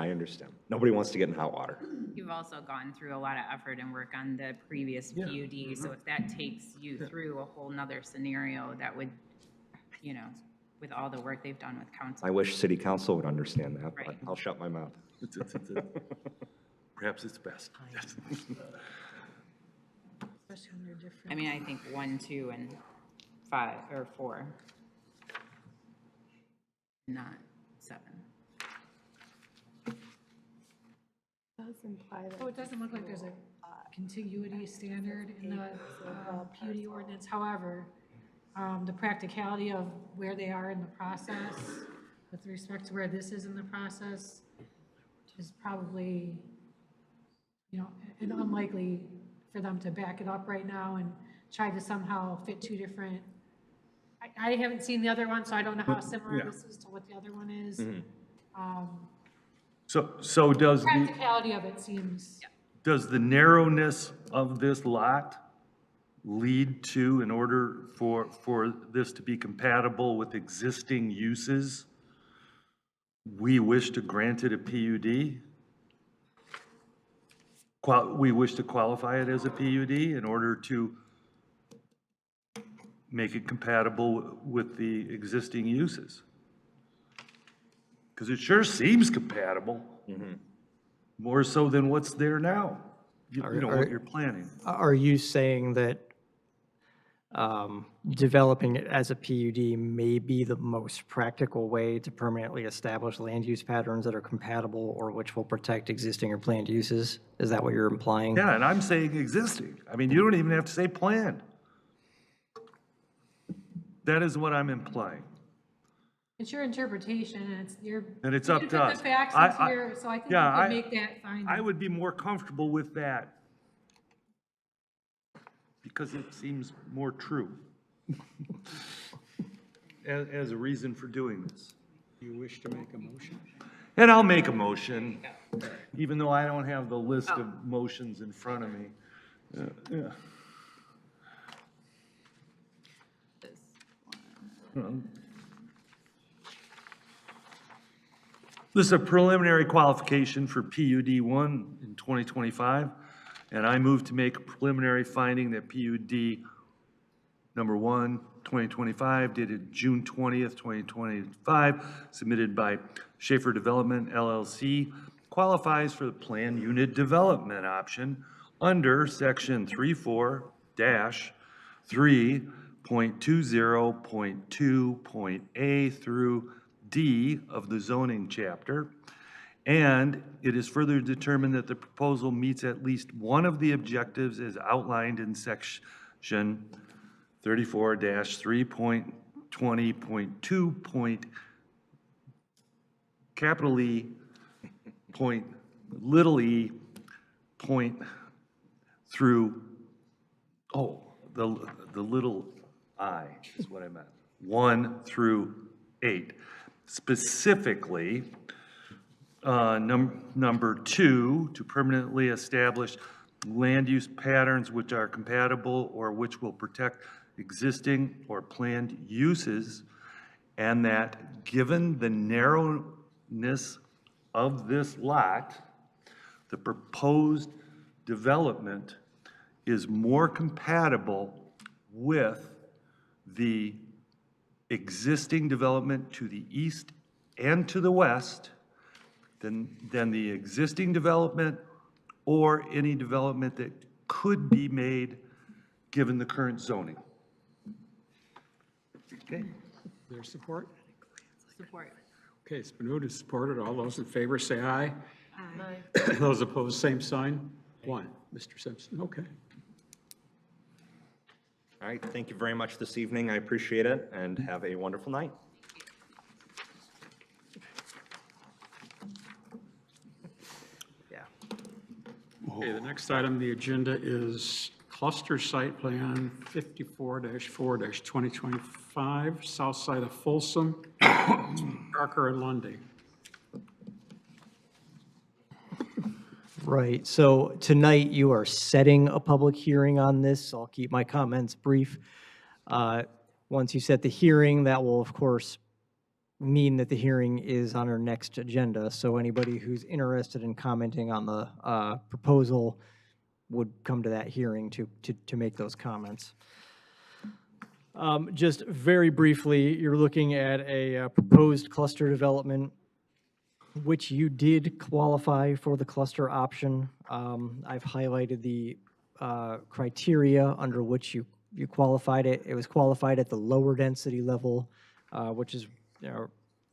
Nobody wants to get in hot water. You've also gone through a lot of effort and work on the previous PUD, so if that takes you through a whole nother scenario, that would, you know, with all the work they've done with council. I wish city council would understand that, but Right. I'll shut my mouth. Perhaps it's best. Especially when they're different. I mean, I think 1, 2, and 5, or 4. Not 7. Does imply that. So it doesn't look like there's a contiguity standard in the PUD ordinance. However, the practicality of where they are in the process with respect to where this is in the process is probably, you know, an unlikely for them to back it up right now and try to somehow fit 2 different. I haven't seen the other one, so I don't know how similar this is to what the other one is. So does the, Practicality of it seems. does the narrowness of this lot lead to, in order for this to be compatible with existing uses, we wish to grant it a PUD? We wish to qualify it as a PUD in order to make it compatible with the existing uses? Because it sure seems compatible, more so than what's there now, you know, what you're planning. Are you saying that developing it as a PUD may be the most practical way to permanently establish land use patterns that are compatible or which will protect existing or planned uses? Is that what you're implying? Yeah, and I'm saying existing. I mean, you don't even have to say planned. That is what I'm implying. It's your interpretation, and it's your. And it's you up can to put us. the facts into your, so I think you yeah, can make that finding. I would be more comfortable with that because it seems more true as a reason for doing this. You wish to make a motion? And I'll make a motion, even though I don't have the list of motions in front of me. Yeah. This is a preliminary qualification for PUD 1 in 2025, and I move to make a preliminary finding that PUD number 1, 2025, dated June 20th, 2025, submitted by Schaefer Development LLC, qualifies for the planned unit development option under section 34-3.20.2.A through D of the zoning chapter. And it is further determined that the proposal meets at least one of the objectives as outlined in section 34-3.20.2. Capital E, point, little e, point through, the little I is what I meant, 1 through 8. Specifically, number 2, to permanently establish land use patterns which are compatible or which will protect existing or planned uses, and that given the narrowness of this lot, the proposed development is more compatible with the existing development to the east and to the west than the existing development or any development that could be made given the current zoning. Okay. Their support? Support. Okay, it's been moved and supported. All those in favor say aye. Aye. Those opposed, same sign. 1. Mr. Simpson, okay. All right, thank you very much this evening. I appreciate it, and have a wonderful night. Okay, the next item on the agenda is cluster site plan 54-4-2025, south side of Folsom, Parker and Lundy. Right, so tonight you are setting a public hearing on this. I'll keep my comments brief. Once you set the hearing, that will, of course, mean that the hearing is on our next agenda. So anybody who's interested in commenting on the proposal would come to that hearing to make those comments. Just very briefly, you're looking at a proposed cluster development, which you did qualify for the cluster option. I've highlighted the criteria under which you qualified it. It was qualified at the lower density level, which is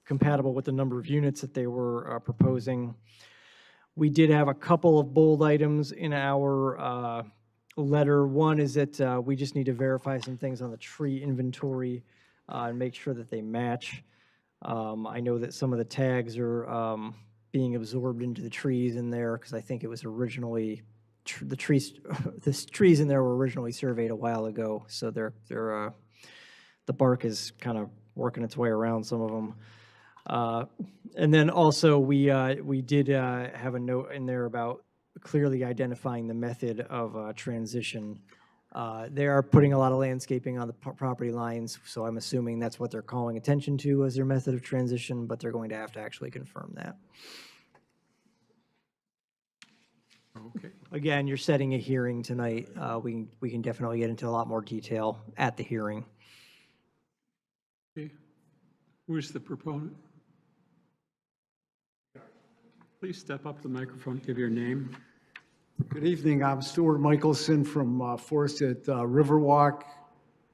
compatible with the number of units that they were proposing. We did have a couple of bold items in our letter. One is that we just need to verify some things on the tree inventory and make sure that they match. I know that some of the tags are being absorbed into the trees in there because I think it was originally, the trees in there were originally surveyed a while ago, so the bark is kind of working its way around some of them. And then also we did have a note in there about clearly identifying the method of transition. They are putting a lot of landscaping on the property lines, so I'm assuming that's what they're calling attention to as their method of transition, but they're going to have to actually confirm that. Okay. Again, you're setting a hearing tonight. We can definitely get into a lot more detail at the hearing. Okay. Who's the proponent? Please step up to the microphone, give your name. Good evening, I'm Stuart Michelson from Forest at Riverwalk,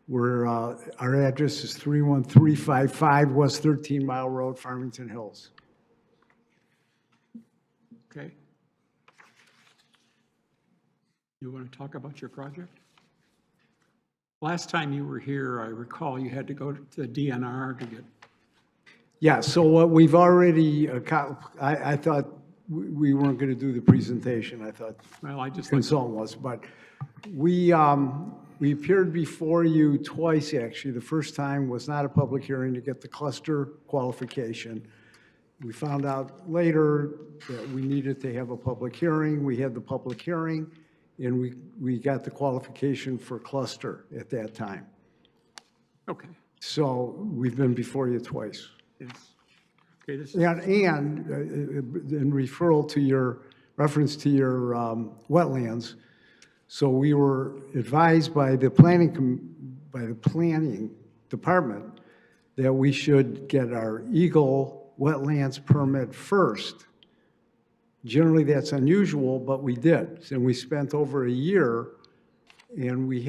where our address is 31355 West 13 Mile Road, Farmington Hills. Okay. You want to talk about your project? Last time you were here, I recall you had to go to the DNR to get. Yeah, so what we've already, I thought we weren't going to do the presentation. I thought Well, I just. consultant was, but we appeared before you twice, actually. The first time was not a public hearing to get the cluster qualification. We found out later that we needed to have a public hearing. We had the public hearing, and we got the qualification for cluster at that time. Okay. So we've been before you twice. Yes. Okay, this is. And in referral to your, reference to your wetlands, so we were advised by the planning department that we should get our Eagle wetlands permit first. Generally, that's unusual, but we did. And we spent over a year, and we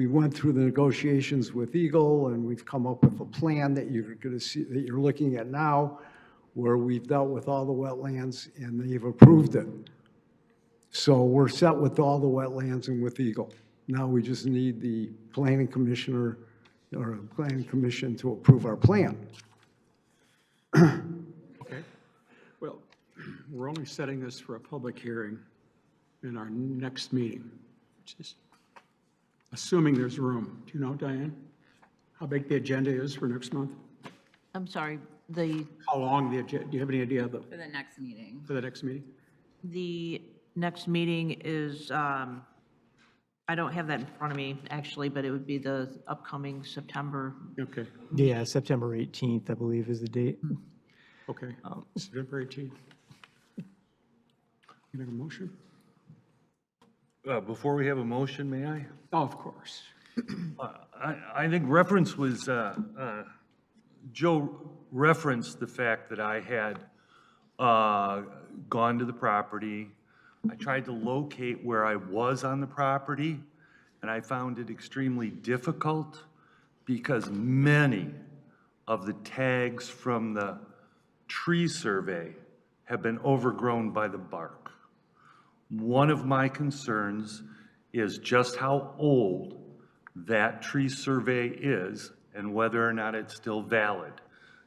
went through the negotiations with Eagle, and we've come up with a plan that you're going to see, that you're looking at now, where we've dealt with all the wetlands, and they've approved it. So we're set with all the wetlands and with Eagle. Now we just need the planning commissioner or planning commission to approve our plan. Okay. Well, we're only setting this for a public hearing in our next meeting, which is assuming there's room. Do you know, Diane, how big the agenda is for next month? I'm sorry, How long the agenda, do you have any idea of For the next meeting. for the next meeting? the next meeting is, I don't have that in front of me, actually, but it would be the upcoming September. Okay, Yeah, September 18th, I believe, is the date. okay. September 18th. You make a motion? Before we have a motion, may I? Oh, of course. I think reference was, Joe referenced the fact that I had gone to the property. I tried to locate where I was on the property, and I found it extremely difficult because many of the tags from the tree survey have been overgrown by the bark. One of my concerns is just how old that tree survey is and whether or not it's still valid.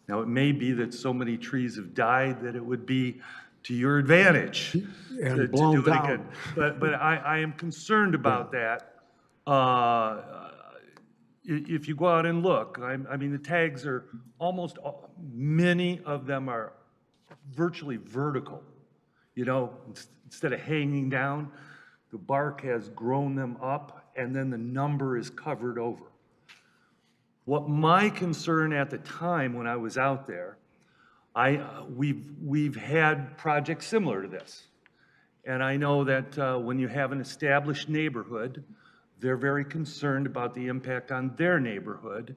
Now, it may be that so many trees have died that it would be to your advantage And to blown do it down. again. But I am concerned about that. If you go out and look, I mean, the tags are almost, many of them are virtually vertical. You know, instead of hanging down, the bark has grown them up, and then the number is covered over. What my concern at the time when I was out there, we've had projects similar to this. And I know that when you have an established neighborhood, they're very concerned about the impact on their neighborhood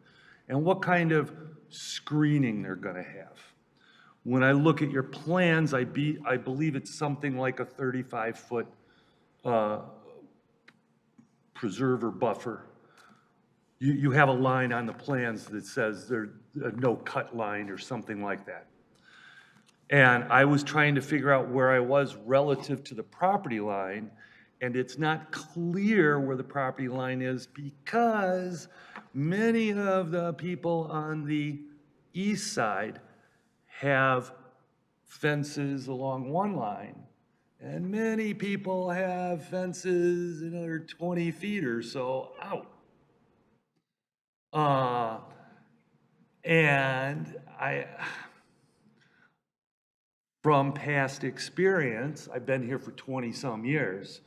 and what kind of screening they're going to have. When I look at your plans, I believe it's something like a 35-foot preserve or buffer. You have a line on the plans that says there's a no cut line or something like that. And I was trying to figure out where I was relative to the property line, and it's not clear where the property line is because many of the people on the east side have fences along one line, and many people have fences another 20 feet or so out. And from past experience, I've been here for 20-some years,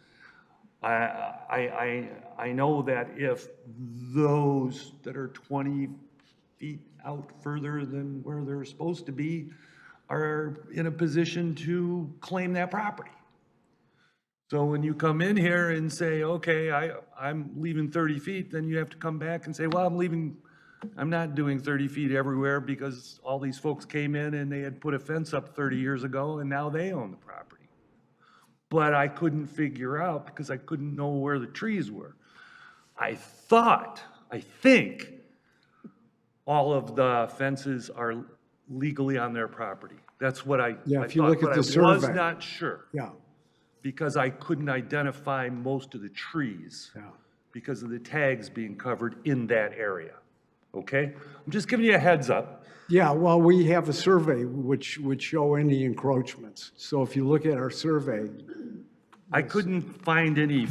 I know that if those that are 20 feet out further than where they're supposed to be are in a position to claim that property. So when you come in here and say, okay, I'm leaving 30 feet, then you have to come back and say, well, I'm not doing 30 feet everywhere because all these folks came in and they had put a fence up 30 years ago and now they own the property. But I couldn't figure out because I couldn't know where the trees were. I think all of the fences are legally on their property. That's what I Yeah, I if you thought, look at but the I was survey. not sure. Yeah, Because I couldn't identify most of the trees yeah. because of the tags being covered in that area. Okay? I'm just giving you a heads up. Yeah, well, we have a survey which would show any encroachments. So if you look at our survey, I couldn't find any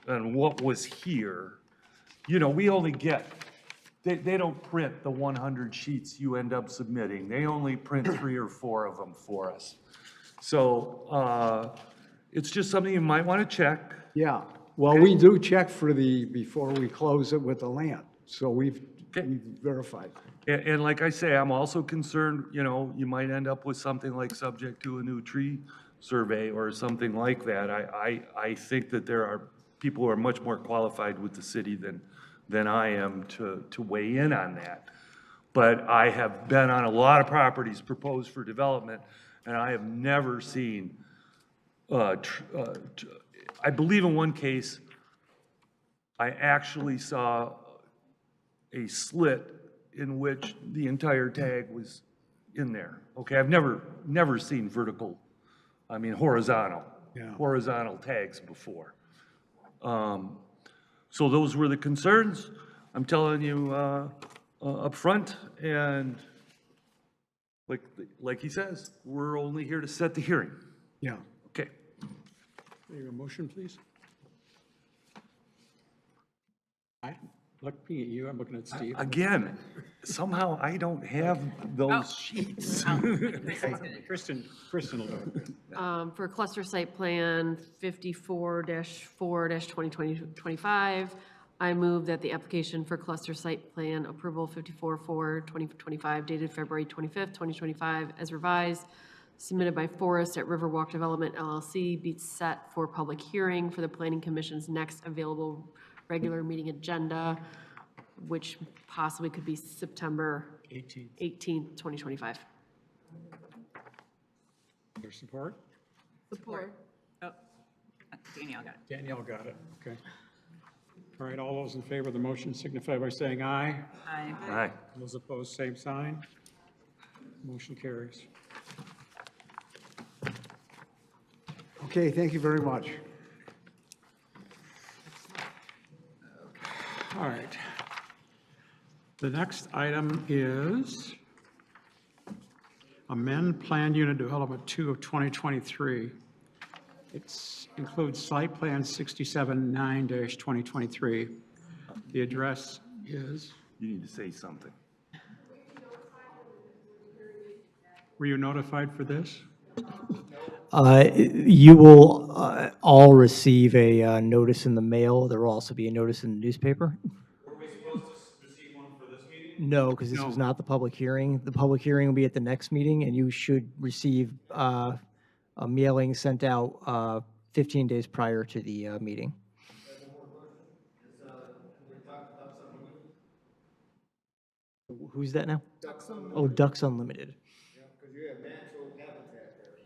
on what was here. You know, we only get, they don't print the 100 sheets you end up submitting. They only print 3 or 4 of them for us. So, it's just something you might want to check. yeah, well, we do check before we close it with the land. So we've verified. And like I say, I'm also concerned, you know, you might end up with something like subject to a new tree survey or something like that. I think that there are people who are much more qualified with the city than I am to weigh in on that. But I have been on a lot of properties proposed for development, and I have never seen, I believe in one case, I actually saw a slit in which the entire tag was in there. Okay, I've never seen vertical, I mean horizontal tags before. So those were the concerns. I'm telling you up front, and like he says, we're only here to set the hearing. Yeah. Okay. Your motion, please. Looking at you, I'm looking at Steve. Again, somehow I don't have those sheets. Kristen will do it. For cluster site plan 54-4-2025, I move that the application for cluster site plan approval 54-4-2025 dated February 25th, 2025, as revised, submitted by Forest at Riverwalk Development LLC, be set for public hearing for the Planning Commission's next available regular meeting agenda, which possibly could be September 18th, 2025. Your support? Support. Oh, Danielle got it. Danielle got it, okay. All right, all those in favor of the motion signify by saying aye. Aye. Aye. Those opposed, same sign. Motion carries. Okay, thank you very much. All right. The next item is amend Planned Unit Development 2 of 2023. It includes site plan 67-9-2023. The address is? You need to say something. Were you notified for this? You will all receive a notice in the mail. There will also be a notice in the newspaper. Were we supposed to receive one for this meeting? No, because this was not the public hearing. The public hearing will be at the next meeting, and you should receive a mailing sent out 15 days prior to the meeting. Who's that now? Ducks Unlimited. Oh, Ducks Unlimited. Because you have natural habitat there.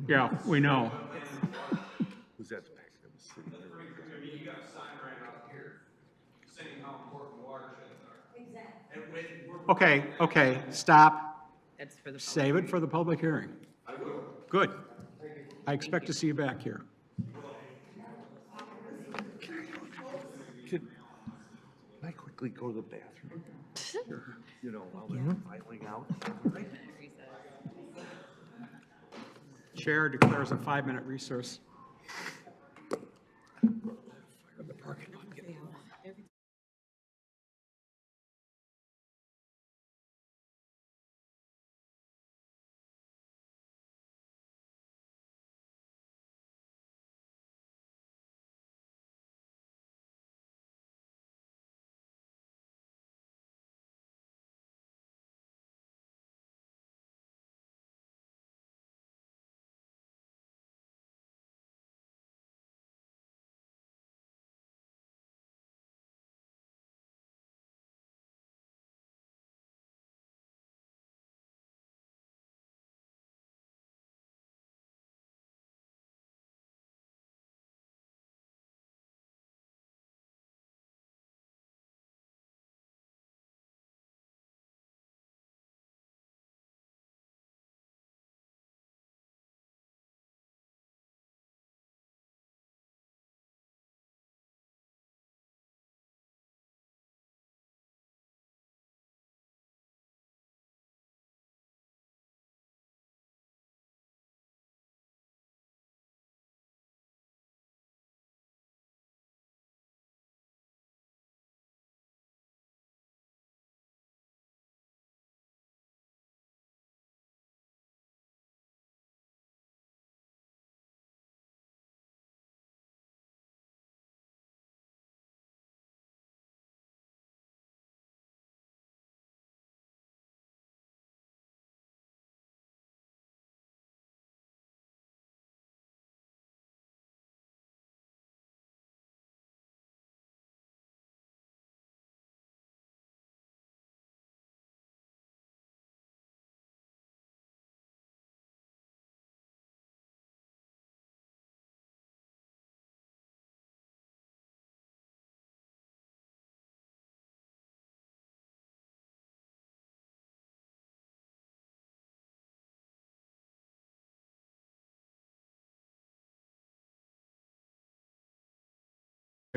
Yeah, we know. Who's that? The packet that was sitting there? I mean, you got a sign right out here saying how important watersheds are. Exactly. And when we're. Okay, stop. That's for the. Save it for the public hearing. I will. Good. I expect to see you back here. Can I quickly go to the bathroom? You know, while they're filing out. Chair declares a 5-minute recess.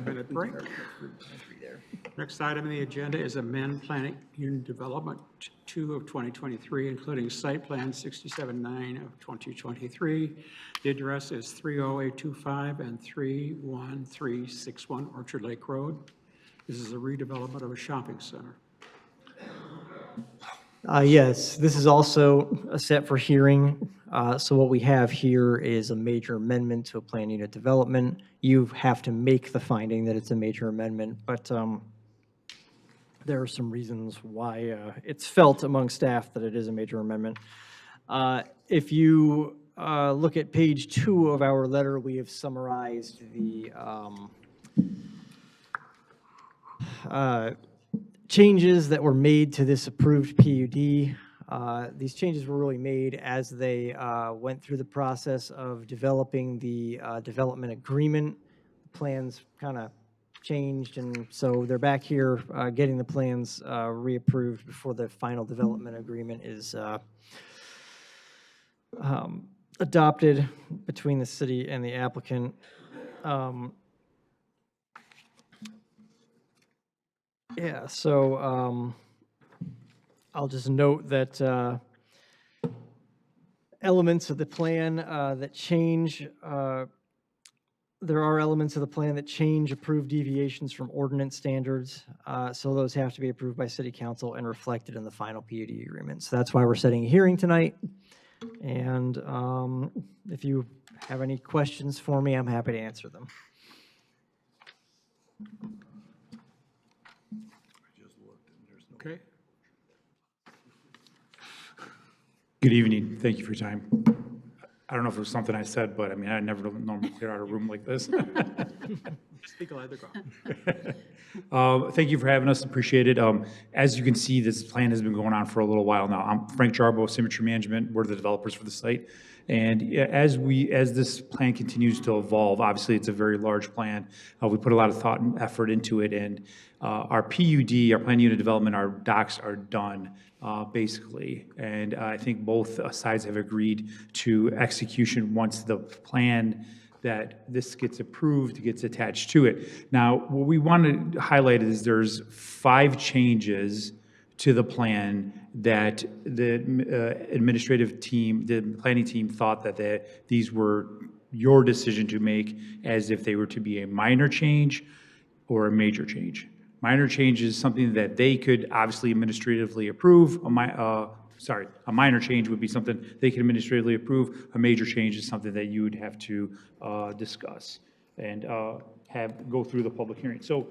5-minute break. Next item on the agenda is amend planning unit development 2 of 2023, including site plan 67-9 of 2023. The address is 30825 and 31361 Orchard Lake Road. This is a redevelopment of a shopping center. Yes, this is also set for hearing. So what we have here is a major amendment to a plan unit development. You have to make the finding that it's a major amendment, but there are some reasons why it's felt among staff that it is a major amendment. If you look at page 2 of our letter, we have summarized the changes that were made to this approved PUD. These changes were really made as they went through the process of developing the development agreement. Plans kind of changed, and so they're back here getting the plans reapproved before the final development agreement is adopted between the city and the applicant. Yeah, so I'll just note that elements of the plan that change, there are elements of the plan that change approved deviations from ordinance standards. So those have to be approved by city council and reflected in the final PUD agreement. So that's why we're setting a hearing tonight. And if you have any questions for me, I'm happy to answer them. Okay. Good evening. Thank you for your time. I don't know if it was something I said, but I mean, I never normally clear out a room like this. Speak louder, go. Thank you for having us. Appreciate it. As you can see, this plan has been going on for a little while now. I'm Frank Jarbo, Symmetry Management. We're the developers for the site. And as this plan continues to evolve, obviously it's a very large plan. We put a lot of thought and effort into it. And our PUD, our plan unit development, our docs are done. Basically, and I think both sides have agreed to execution once the plan that this gets approved gets attached to it. Now, what we want to highlight is there's 5 changes to the plan that the administrative team, the planning team thought that these were your decision to make as if they were to be a minor change or a major change. Minor change is something that they could obviously administratively approve. A minor change would be something they could administratively approve. A major change is something that you would have to discuss and go through the public hearing. So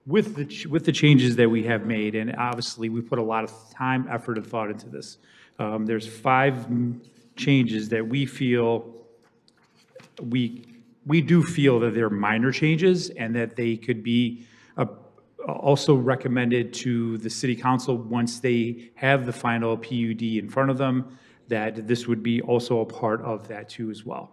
with the changes that we have made, and obviously we put a lot of time, effort, and thought into this. There's 5 changes that we feel we do feel that they're minor changes and that they could be also recommended to the city council once they have the final PUD in front of them, that this would be also a part of that too as well.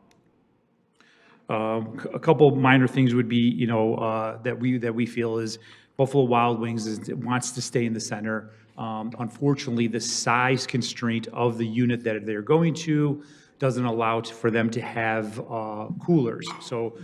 A couple minor things would be, that we feel is Buffalo Wild Wings wants to stay in the center. Unfortunately, the size constraint of the unit that they're going to doesn't allow for them to have coolers. So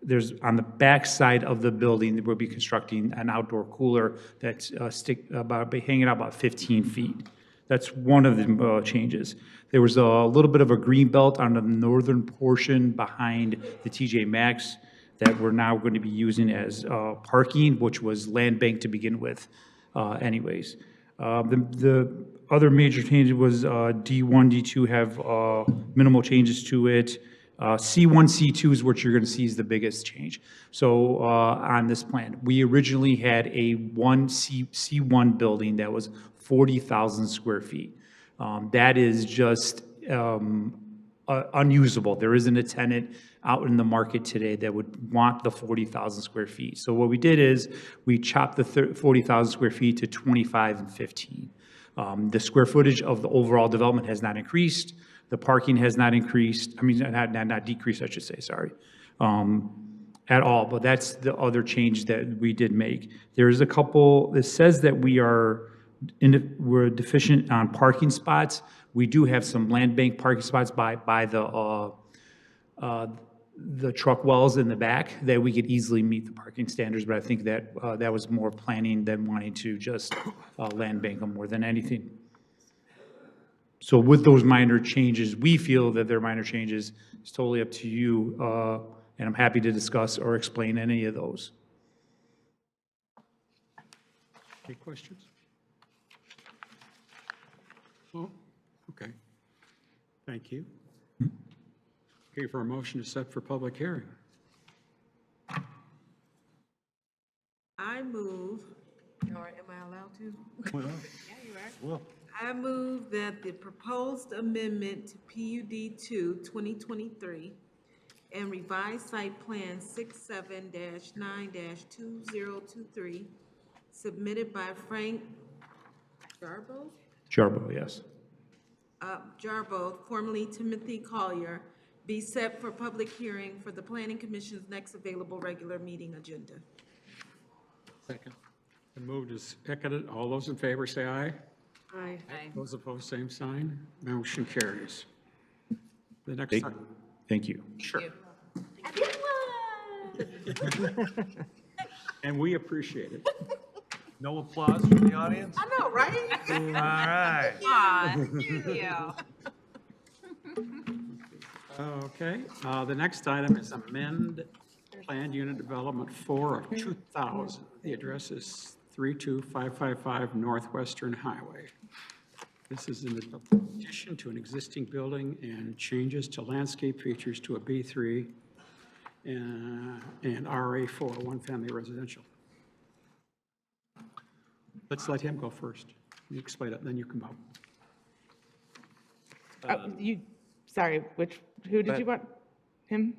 there's on the back side of the building, we'll be constructing an outdoor cooler that's hanging out about 15 feet. That's one of the changes. There was a little bit of a green belt on the northern portion behind the TJ Maxx that we're now going to be using as parking, which was land bank to begin with anyways. The other major change was D1, D2 have minimal changes to it. C1, C2 is what you're going to see is the biggest change. So on this plan, we originally had a C1 building that was 40,000 square feet. That is just unusable. There isn't a tenant out in the market today that would want the 40,000 square feet. So what we did is we chopped the 40,000 square feet to 25 and 15. The square footage of the overall development has not increased. The parking has not increased, not decreased, I should say, sorry, at all. But that's the other change that we did make. There's a couple, it says that we're deficient on parking spots. We do have some land bank parking spots by the the truck wells in the back, that we could easily meet the parking standards, but I think that, that was more planning than wanting to just land bank them more than anything. So with those minor changes, we feel that they're minor changes. It's totally up to you, and I'm happy to discuss or explain any of those. Any questions? Oh, okay. Thank you. Okay, for a motion to set for public hearing. I move, or am I allowed to? Well, Yeah, you are. well, I move that the proposed amendment to PUD 2, 2023, and revised site plan 67-9-2023, submitted by Frank Jarbo? Jarbo, yes. Jarbo, formerly Timothy Collier, be set for public hearing for the Planning Commission's next available regular meeting agenda. Second. The move is seconded. All those in favor say aye. Aye. Those opposed, same sign. Motion carries. The next. Thank you. Sure. And we appreciate it. no applause from the audience? I know, right? All right. Okay, the next item is amend planned unit development 4 of 2000. The address is 32555 Northwestern Highway. This is an addition to an existing building and changes to landscape features to a B3 and RA4, one-family residential. Let's let him go first. You explain it, then you come out. Sorry, who did you want? Him?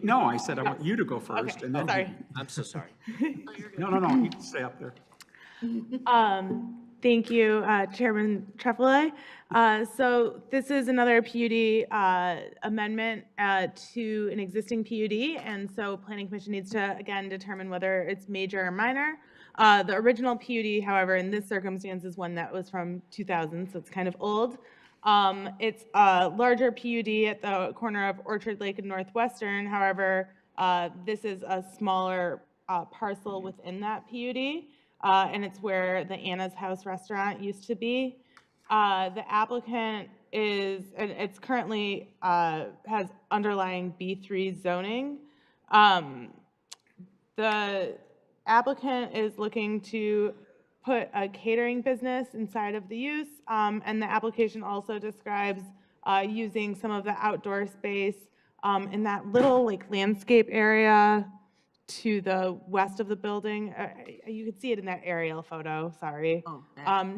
No, I said I want you to go first. Okay, And then sorry. I'm so sorry. No, you can stay up there. Thank you, Chairman Treffelay. So this is another PUD amendment to an existing PUD, and so Planning Commission needs to, again, determine whether it's major or minor. The original PUD, however, in this circumstance is one that was from 2000, so it's kind of old. It's a larger PUD at the corner of Orchard Lake and Northwestern. However, this is a smaller parcel within that PUD, and it's where the Anna's House restaurant used to be. The applicant is, and it's currently has underlying B3 zoning. The applicant is looking to put a catering business inside of the use, and the application also describes using some of the outdoor space in that little like landscape area to the west of the building. You can see it in that aerial photo, sorry.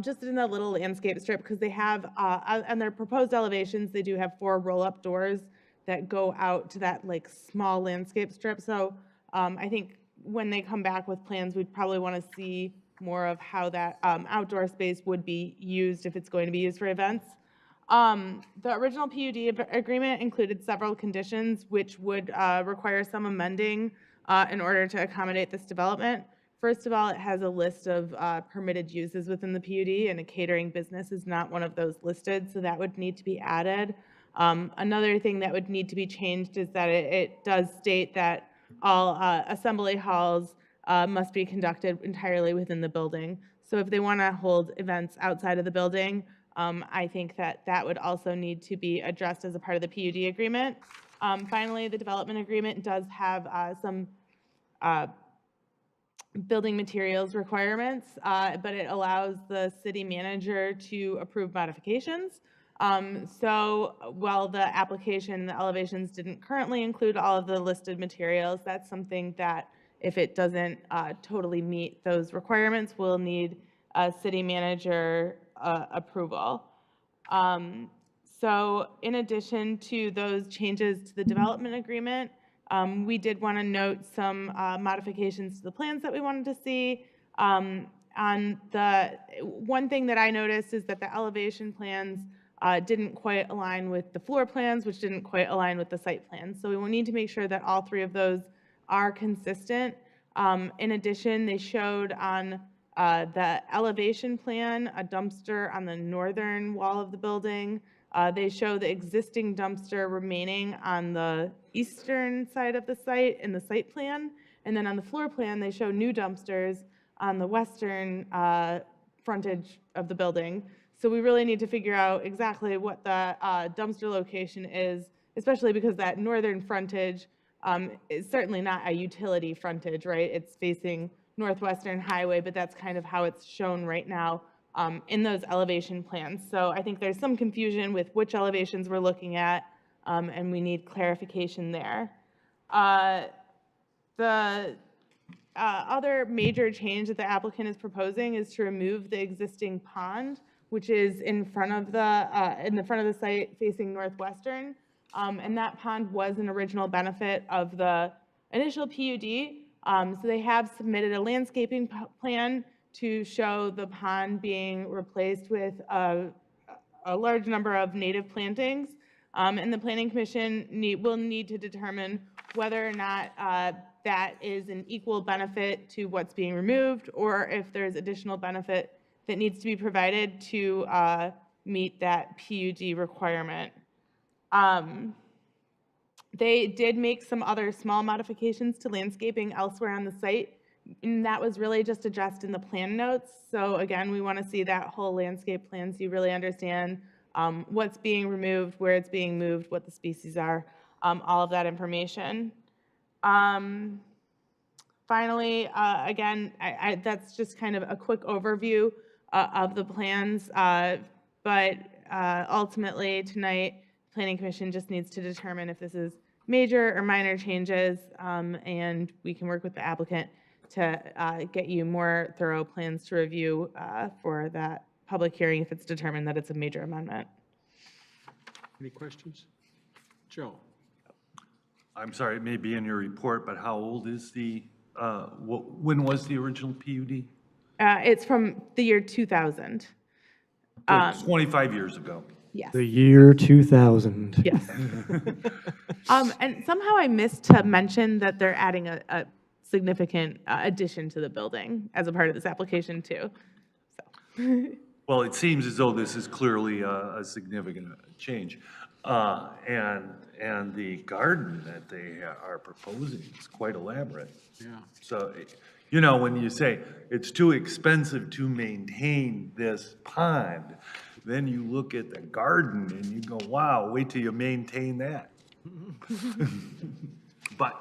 Just in the little landscape strip, because they have, on their proposed elevations, they do have 4 roll-up doors that go out to that like small landscape strip. So I think when they come back with plans, we'd probably want to see more of how that outdoor space would be used if it's going to be used for events. The original PUD agreement included several conditions which would require some amending in order to accommodate this development. First of all, it has a list of permitted uses within the PUD, and a catering business is not one of those listed, so that would need to be added. Another thing that would need to be changed is that it does state that all assembly halls must be conducted entirely within the building. So if they want to hold events outside of the building, I think that that would also need to be addressed as a part of the PUD agreement. Finally, the development agreement does have some building materials requirements, but it allows the city manager to approve modifications. So while the application and the elevations didn't currently include all of the listed materials, that's something that if it doesn't totally meet those requirements, we'll need a city manager approval. So in addition to those changes to the development agreement, we did want to note some modifications to the plans that we wanted to see. On the one thing that I noticed is that the elevation plans didn't quite align with the floor plans, which didn't quite align with the site plans. So we will need to make sure that all 3 of those are consistent. In addition, they showed on the elevation plan a dumpster on the northern wall of the building, They show the existing dumpster remaining on the eastern side of the site in the site plan. And then on the floor plan, they show new dumpsters on the western frontage of the building. So we really need to figure out exactly what the dumpster location is, especially because that northern frontage is certainly not a utility frontage, right? It's facing Northwestern Highway, but that's kind of how it's shown right now in those elevation plans. So I think there's some confusion with which elevations we're looking at, and we need clarification there. The other major change that the applicant is proposing is to remove the existing pond, which is in front of the site facing Northwestern. And that pond was an original benefit of the initial PUD. So they have submitted a landscaping plan to show the pond being replaced with a large number of native plantings. And the Planning Commission will need to determine whether or not that is an equal benefit to what's being removed, or if there's additional benefit that needs to be provided to meet that PUD requirement. They did make some other small modifications to landscaping elsewhere on the site, and that was really just addressed in the plan notes. So again, we want to see that whole landscape plan so you really understand what's being removed, where it's being moved, what the species are, all of that information. Finally, again, that's just kind of a quick overview of the plans, but ultimately tonight, the Planning Commission just needs to determine if this is major or minor changes, and we can work with the applicant to get you more thorough plans to review for that public hearing if it's determined that it's a major amendment. Any questions? Joe? I'm sorry, it may be in your report, but how old is when was the original PUD? It's from the year 2000. 25 years ago. Yes. The year 2000. Yes. And somehow I missed to mention that they're adding a significant addition to the building as a part of this application too. So. Well, it seems as though this is clearly a significant change. And the garden that they are proposing is quite elaborate. Yeah. So, you know, when you say it's too expensive to maintain this pond, then you look at the garden and you go, wow, wait till you maintain that. But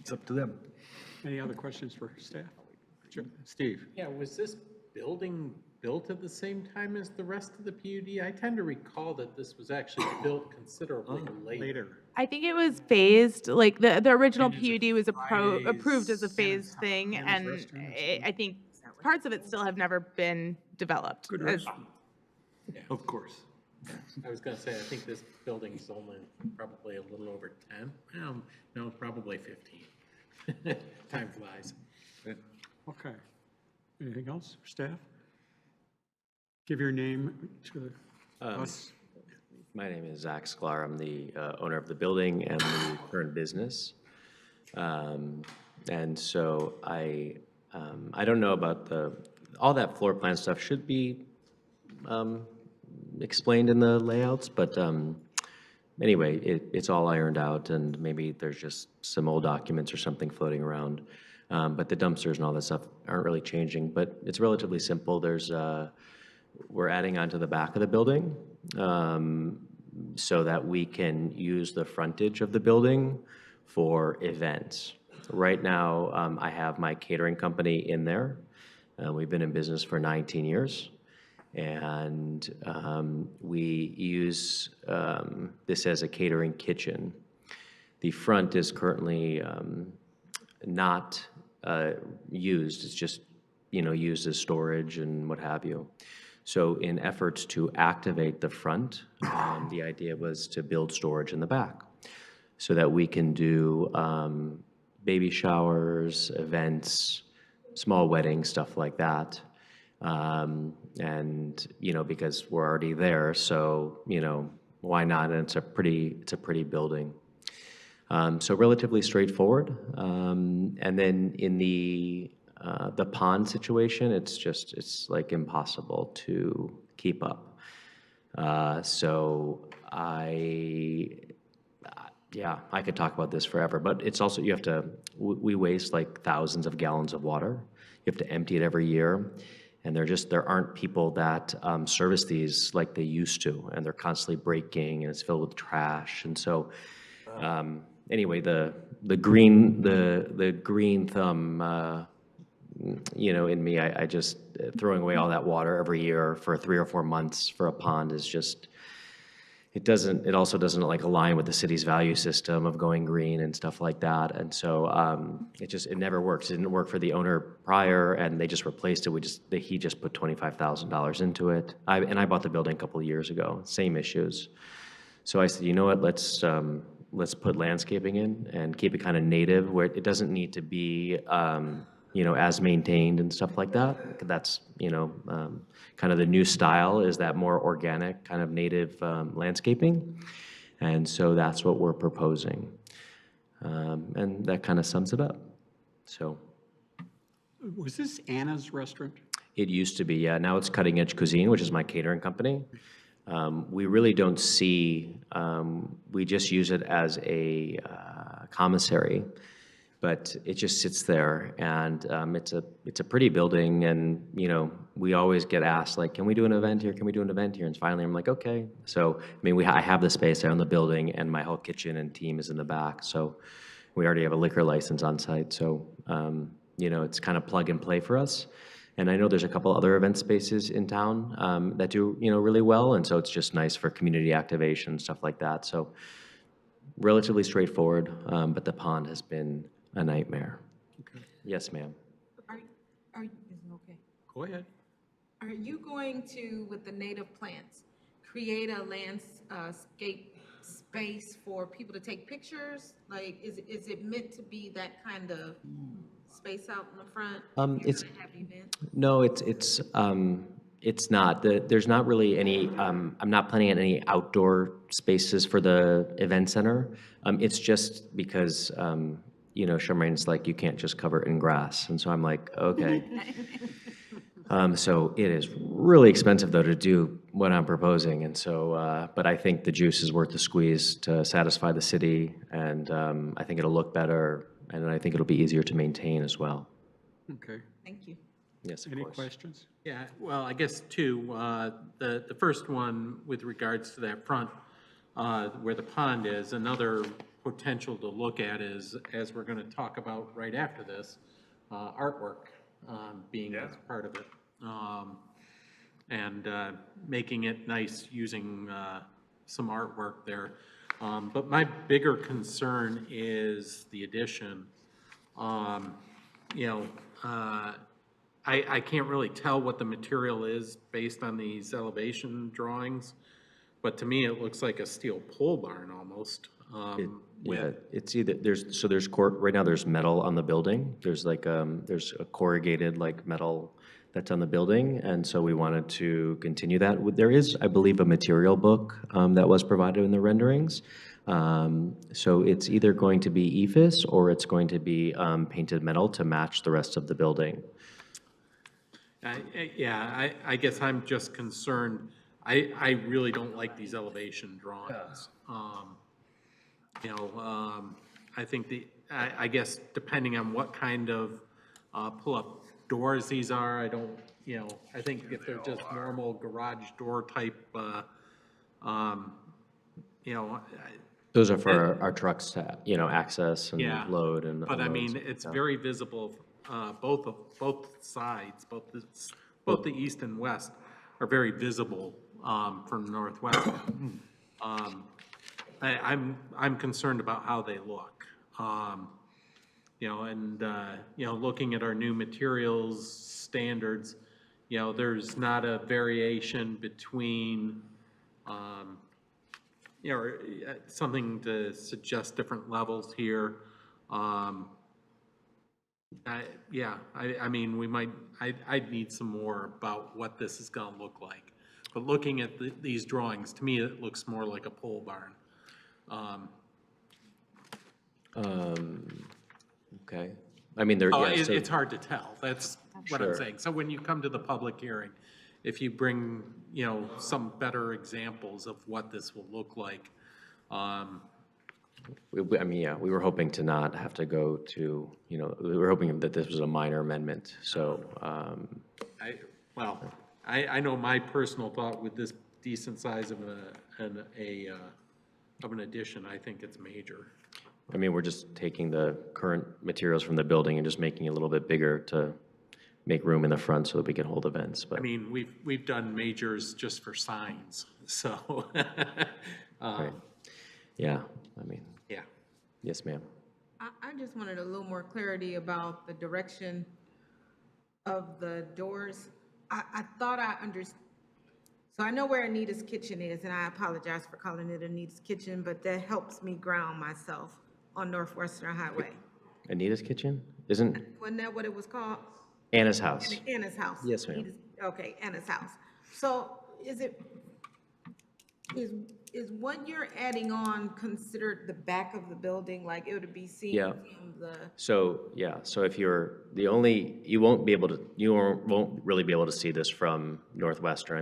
it's up to them. Any other questions for staff? Steve? Yeah, was this building built at the same time as the rest of the PUD? I tend to recall that this was actually built considerably later. I think it was phased, like the original PUD was approved as a phased thing, and I think parts of it still have never been developed. Yeah, of course. I was going to say, I think this building's only probably a little over 10. No, probably 15. Time flies. Okay. Anything else for staff? Give your name to us. My name is Zach Sklar. I'm the owner of the building and the current business. And so I don't know about all that floor plan stuff should be explained in the layouts, but anyway, it's all ironed out, and maybe there's just some old documents or something floating around. But the dumpsters and all that stuff aren't really changing, but it's relatively simple. We're adding onto the back of the building so that we can use the frontage of the building for events. Right now, I have my catering company in there. We've been in business for 19 years. And we use this as a catering kitchen. The front is currently not used. It's just, used as storage and what have you. So in efforts to activate the front, the idea was to build storage in the back so that we can do baby showers, events, small weddings, stuff like that. And, because we're already there, so, why not? And it's a pretty building. So relatively straightforward. And then in the pond situation, it's like impossible to keep up. So yeah, I could talk about this forever, but it's also, you have to, we waste like thousands of gallons of water. You have to empty it every year. And there aren't people that service these like they used to, and they're constantly breaking, and it's filled with trash. And so, anyway, the green thumb, in me, I just, throwing away all that water every year for 3 or 4 months for a pond is just, it also doesn't like align with the city's value system of going green and stuff like that. And so it never works. It didn't work for the owner prior, and they just replaced it. He just put $25,000 into it. I bought the building a couple of years ago, same issues. So I said, you know what, let's put landscaping in and keep it kind of native, where it doesn't need to be, as maintained and stuff like that. That's, kind of the new style is that more organic kind of native landscaping. And so that's what we're proposing. And that kind of sums it up. So. Was this Anna's restaurant? It used to be, yeah. Now it's Cutting Edge Cuisine, which is my catering company. We really don't see, we just use it as a commissary, but it just sits there, and it's a pretty building, and we always get asked like, can we do an event here? Can we do an event here? And finally, I'm like, okay. So I have the space there in the building, and my whole kitchen and team is in the back. So we already have a liquor license on site. So it's kind of plug and play for us. And I know there's a couple other event spaces in town that do really well, and so it's just nice for community activation, stuff like that. So relatively straightforward, but the pond has been a nightmare. Okay. Yes, ma'am. Is it okay? Go ahead. Are you going to, with the native plants, create a landscape space for people to take pictures? Like, is it meant to be that kind of space out in the front? No, it's not. There's not really any, I'm not planning on any outdoor spaces for the event center. It's just because, Charmaine's like, you can't just cover it in grass. And so I'm like, okay. So it is really expensive, though, to do what I'm proposing. And so, but I think the juice is worth the squeeze to satisfy the city. And I think it'll look better, and I think it'll be easier to maintain as well. Okay. Thank you. Yes, of Any course. questions? Yeah, well, I guess two. The first one with regards to that front, where the pond is, another potential to look at is, as we're going to talk about right after this, artwork being as part of it. And making it nice using some artwork there. But my bigger concern is the addition. I can't really tell what the material is based on these elevation drawings, but to me, it looks like a steel pole barn almost. Yeah, it's either, right now there's metal on the building. There's there's a corrugated metal that's on the building, and so we wanted to continue that. There is, I believe, a material book that was provided in the renderings. So it's either going to be EIFS or it's going to be painted metal to match the rest of the building. I guess I'm just concerned, I really don't like these elevation drawings. I think I guess depending on what kind of pull-up doors these are, I think if they're just normal garage door type, Those are for our trucks to, access and yeah, load and but I unload mean, and it's stuff. very visible, both sides, both the east and west are very visible from the northwest. I'm concerned about how they look. Looking at our new materials standards, there's not a variation between, something to suggest different levels here. I mean, I'd need some more about what this is gonna look like. But looking at these drawings, to me, it looks more like a pole barn. Okay. I mean, It's hard to tell. That's what I'm Sure. saying. So when you come to the public hearing, if you bring, you know, some better examples of what this will look like. I mean, yeah, we were hoping to not have to go to, you know, we were hoping that this was a minor amendment, so, I know my personal thought with this decent size of an addition, I think it's major. I mean, we're just taking the current materials from the building and just making it a little bit bigger to make room in the front so that we can hold events, but. I mean, we've done majors just for signs, so. Right. Yeah, I mean. Yeah. Yes, ma'am. I just wanted a little more clarity about the direction of the doors. I thought I understood. So I know where Anita's Kitchen is, and I apologize for calling it Anita's Kitchen, but that helps me ground myself on Northwestern Highway. Anita's Kitchen? Isn't Wasn't that what it was called? Anna's house? Anna's house. Yes, ma'am. Okay, Anna's house. So is what you're adding on considered the back of the building, like it would be seen Yeah. from the? So, yeah, so if you're, you won't really be able to see this from Northwestern.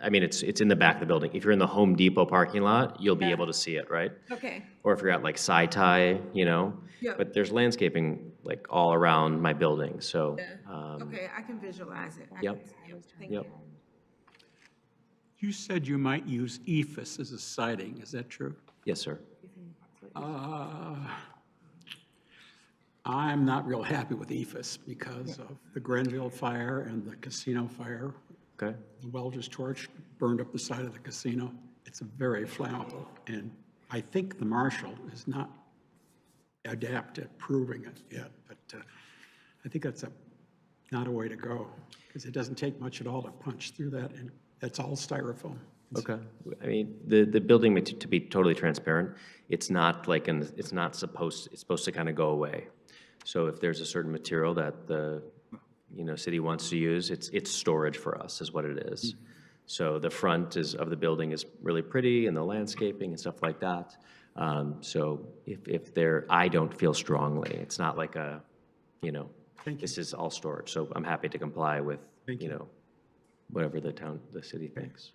I mean, it's in the back of the building. If you're in the Home Depot parking lot, you'll be able to see it, right? Okay. Or if you're at like Sci-Tie, you know? Yeah. But there's landscaping like all around my building, so. Okay, I can visualize it. Yep. Thank Yep. you. You said you might use ephes as a siding, is that true? Yes, sir. I'm not real happy with ephes because of the Grenville fire and the casino fire. Okay. The Welch's torch burned up the side of the casino. It's very flammable, and I think the marshal is not adept at proving it yet, but I think that's not a way to go, because it doesn't take much at all to punch through that, and that's all styrofoam. Okay. I mean, the building, to be totally transparent, it's not like, it's supposed to kind of go away. So if there's a certain material that the, city wants to use, it's storage for us is what it is. So the front of the building is really pretty, and the landscaping and stuff like that. So if I don't feel strongly, it's not like this is all storage. So I'm happy to comply with, whatever the city thinks.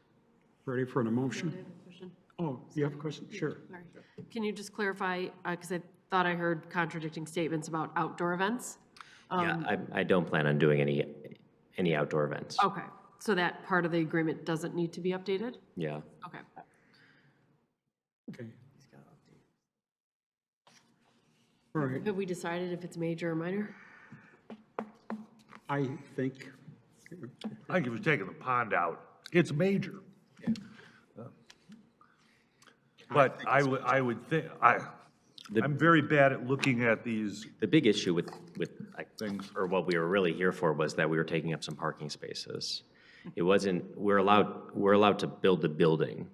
Ready for an motion? I have a question. Oh, you have a question? Sure. Sorry. Can you just clarify, because I thought I heard contradicting statements about outdoor events? Yeah, I don't plan on doing any outdoor events. Okay, so that part of the agreement doesn't need to be updated? Yeah. Okay. Okay. All right, Have we decided if it's major or minor? I think, I think if you're taking the pond out, it's major. But I would think, I'm very bad at looking at these. The big issue with things, or what we were really here for, was that we were taking up some parking spaces. It wasn't, we're allowed to build the building,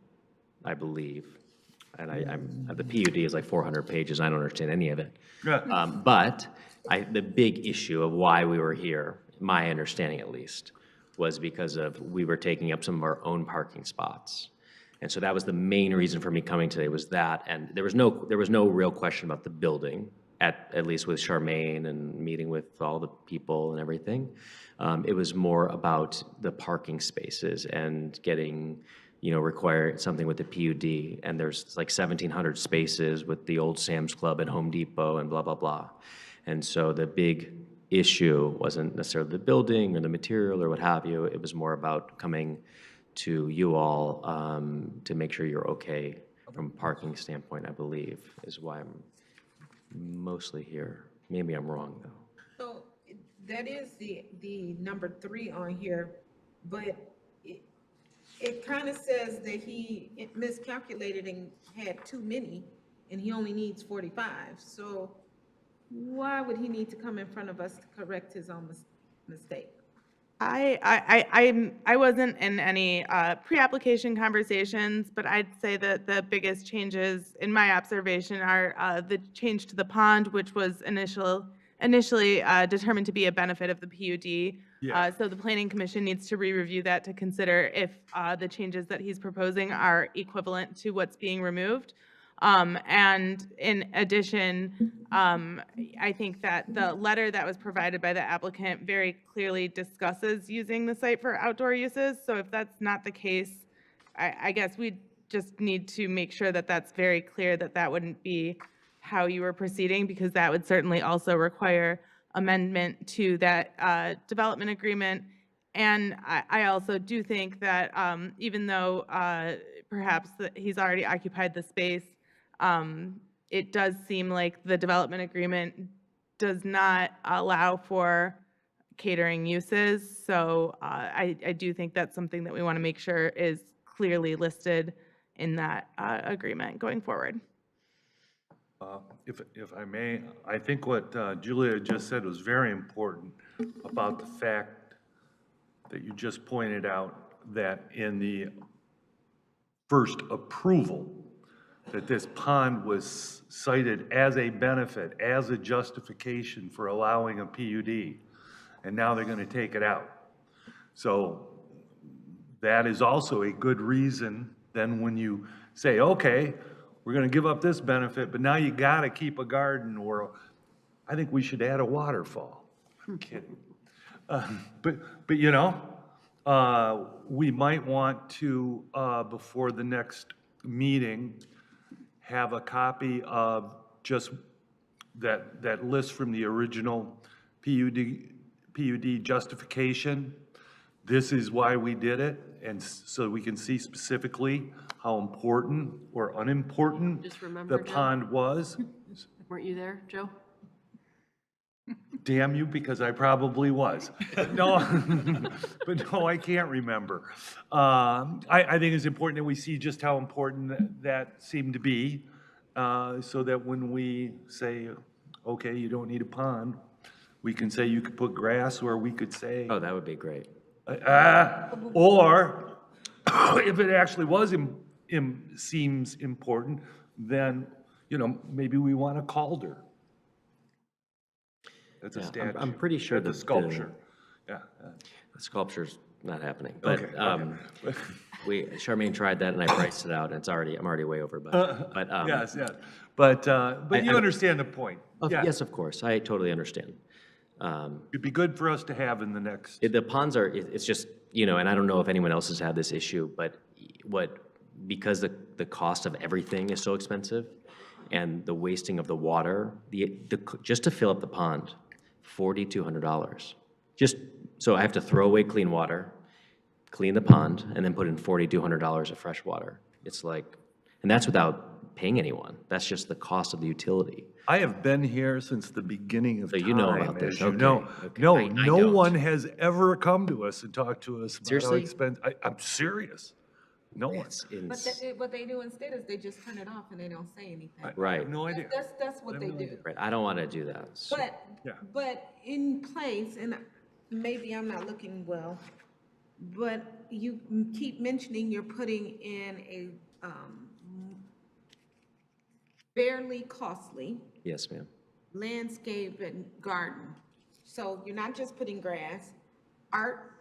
I believe. And the PUD is like 400 pages, I don't understand any of it. But the big issue of why we were here, my understanding at least, was because we were taking up some of our own parking spots. And so that was the main reason for me coming today, was that, and there was no real question about the building, at least with Charmaine and meeting with all the people and everything. It was more about the parking spaces and getting, require something with the PUD. And there's like 1,700 spaces with the old Sam's Club and Home Depot and blah, blah, blah. And so the big issue wasn't necessarily the building or the material or what have you. It was more about coming to you all to make sure you're okay from a parking standpoint, I believe, is why I'm mostly here. Maybe I'm wrong, though. So that is the number 3 on here, but it kind of says that it miscalculated and had too many, and he only needs 45. So why would he need to come in front of us to correct his own mistake? I wasn't in any pre-application conversations, but I'd say that the biggest changes in my observation are the change to the pond, which was initially determined to be a benefit of the PUD. Yeah. So the Planning Commission needs to re-review that to consider if the changes that he's proposing are equivalent to what's being removed. And in addition, I think that the letter that was provided by the applicant very clearly discusses using the site for outdoor uses. So if that's not the case, I guess we just need to make sure that that's very clear, that that wouldn't be how you were proceeding, because that would certainly also require amendment to that development agreement. And I also do think that even though perhaps he's already occupied the space, it does seem like the development agreement does not allow for catering uses. So I do think that's something that we want to make sure is clearly listed in that agreement going forward. If I may, I think what Julia just said was very important about the fact that you just pointed out that in the first approval, that this pond was cited as a benefit, as a justification for allowing a PUD, and now they're going to take it out. So that is also a good reason then when you say, okay, we're going to give up this benefit, but now you got to keep a garden, or I think we should add a waterfall. I'm kidding. But you know, we might want to, before the next meeting, have a copy of just that list from the original PUD justification. This is why we did it, and so we can see specifically how important or unimportant Just remember, the Joe? pond was. Weren't you there, Joe? Damn you, because I probably was. No, but no, I can't remember. I think it's important that we see just how important that seemed to be, so that when we say, okay, you don't need a pond, we can say you could put grass, or we could say. Oh, that would be great. Or if it actually was seems important, then, you know, maybe we want a calder. That's a statue. I'm pretty sure That's that a sculpture. Yeah. The sculpture's not happening, but Okay. Charmaine tried that and I priced it out, and I'm already way over budget. But Yes, yes. But you understand the point. Yeah. Yes, of course, I totally understand. It'd be good for us to have in the next. The ponds are, it's just, you know, and I don't know if anyone else has had this issue, but because the cost of everything is so expensive and the wasting of the water, just to fill up the pond, $4,200. Just, so I have to throw away clean water, clean the pond, and then put in $4,200 of fresh water. It's like, and that's without paying anyone. That's just the cost of the utility. I have been here since the beginning of time. So you know about this, as you okay. know. Okay. No, I no don't. one has ever come to us and talked to us about how Seriously? expensive. I'm serious. No one. But what they do instead is they just turn it off and they don't say anything. Right. I have no idea. That's what they do. Right, I don't want to do that. So- But in place, and maybe I'm not looking well, but you keep mentioning you're putting in a fairly costly Yes, ma'am. landscape and garden. So you're not just putting grass. Art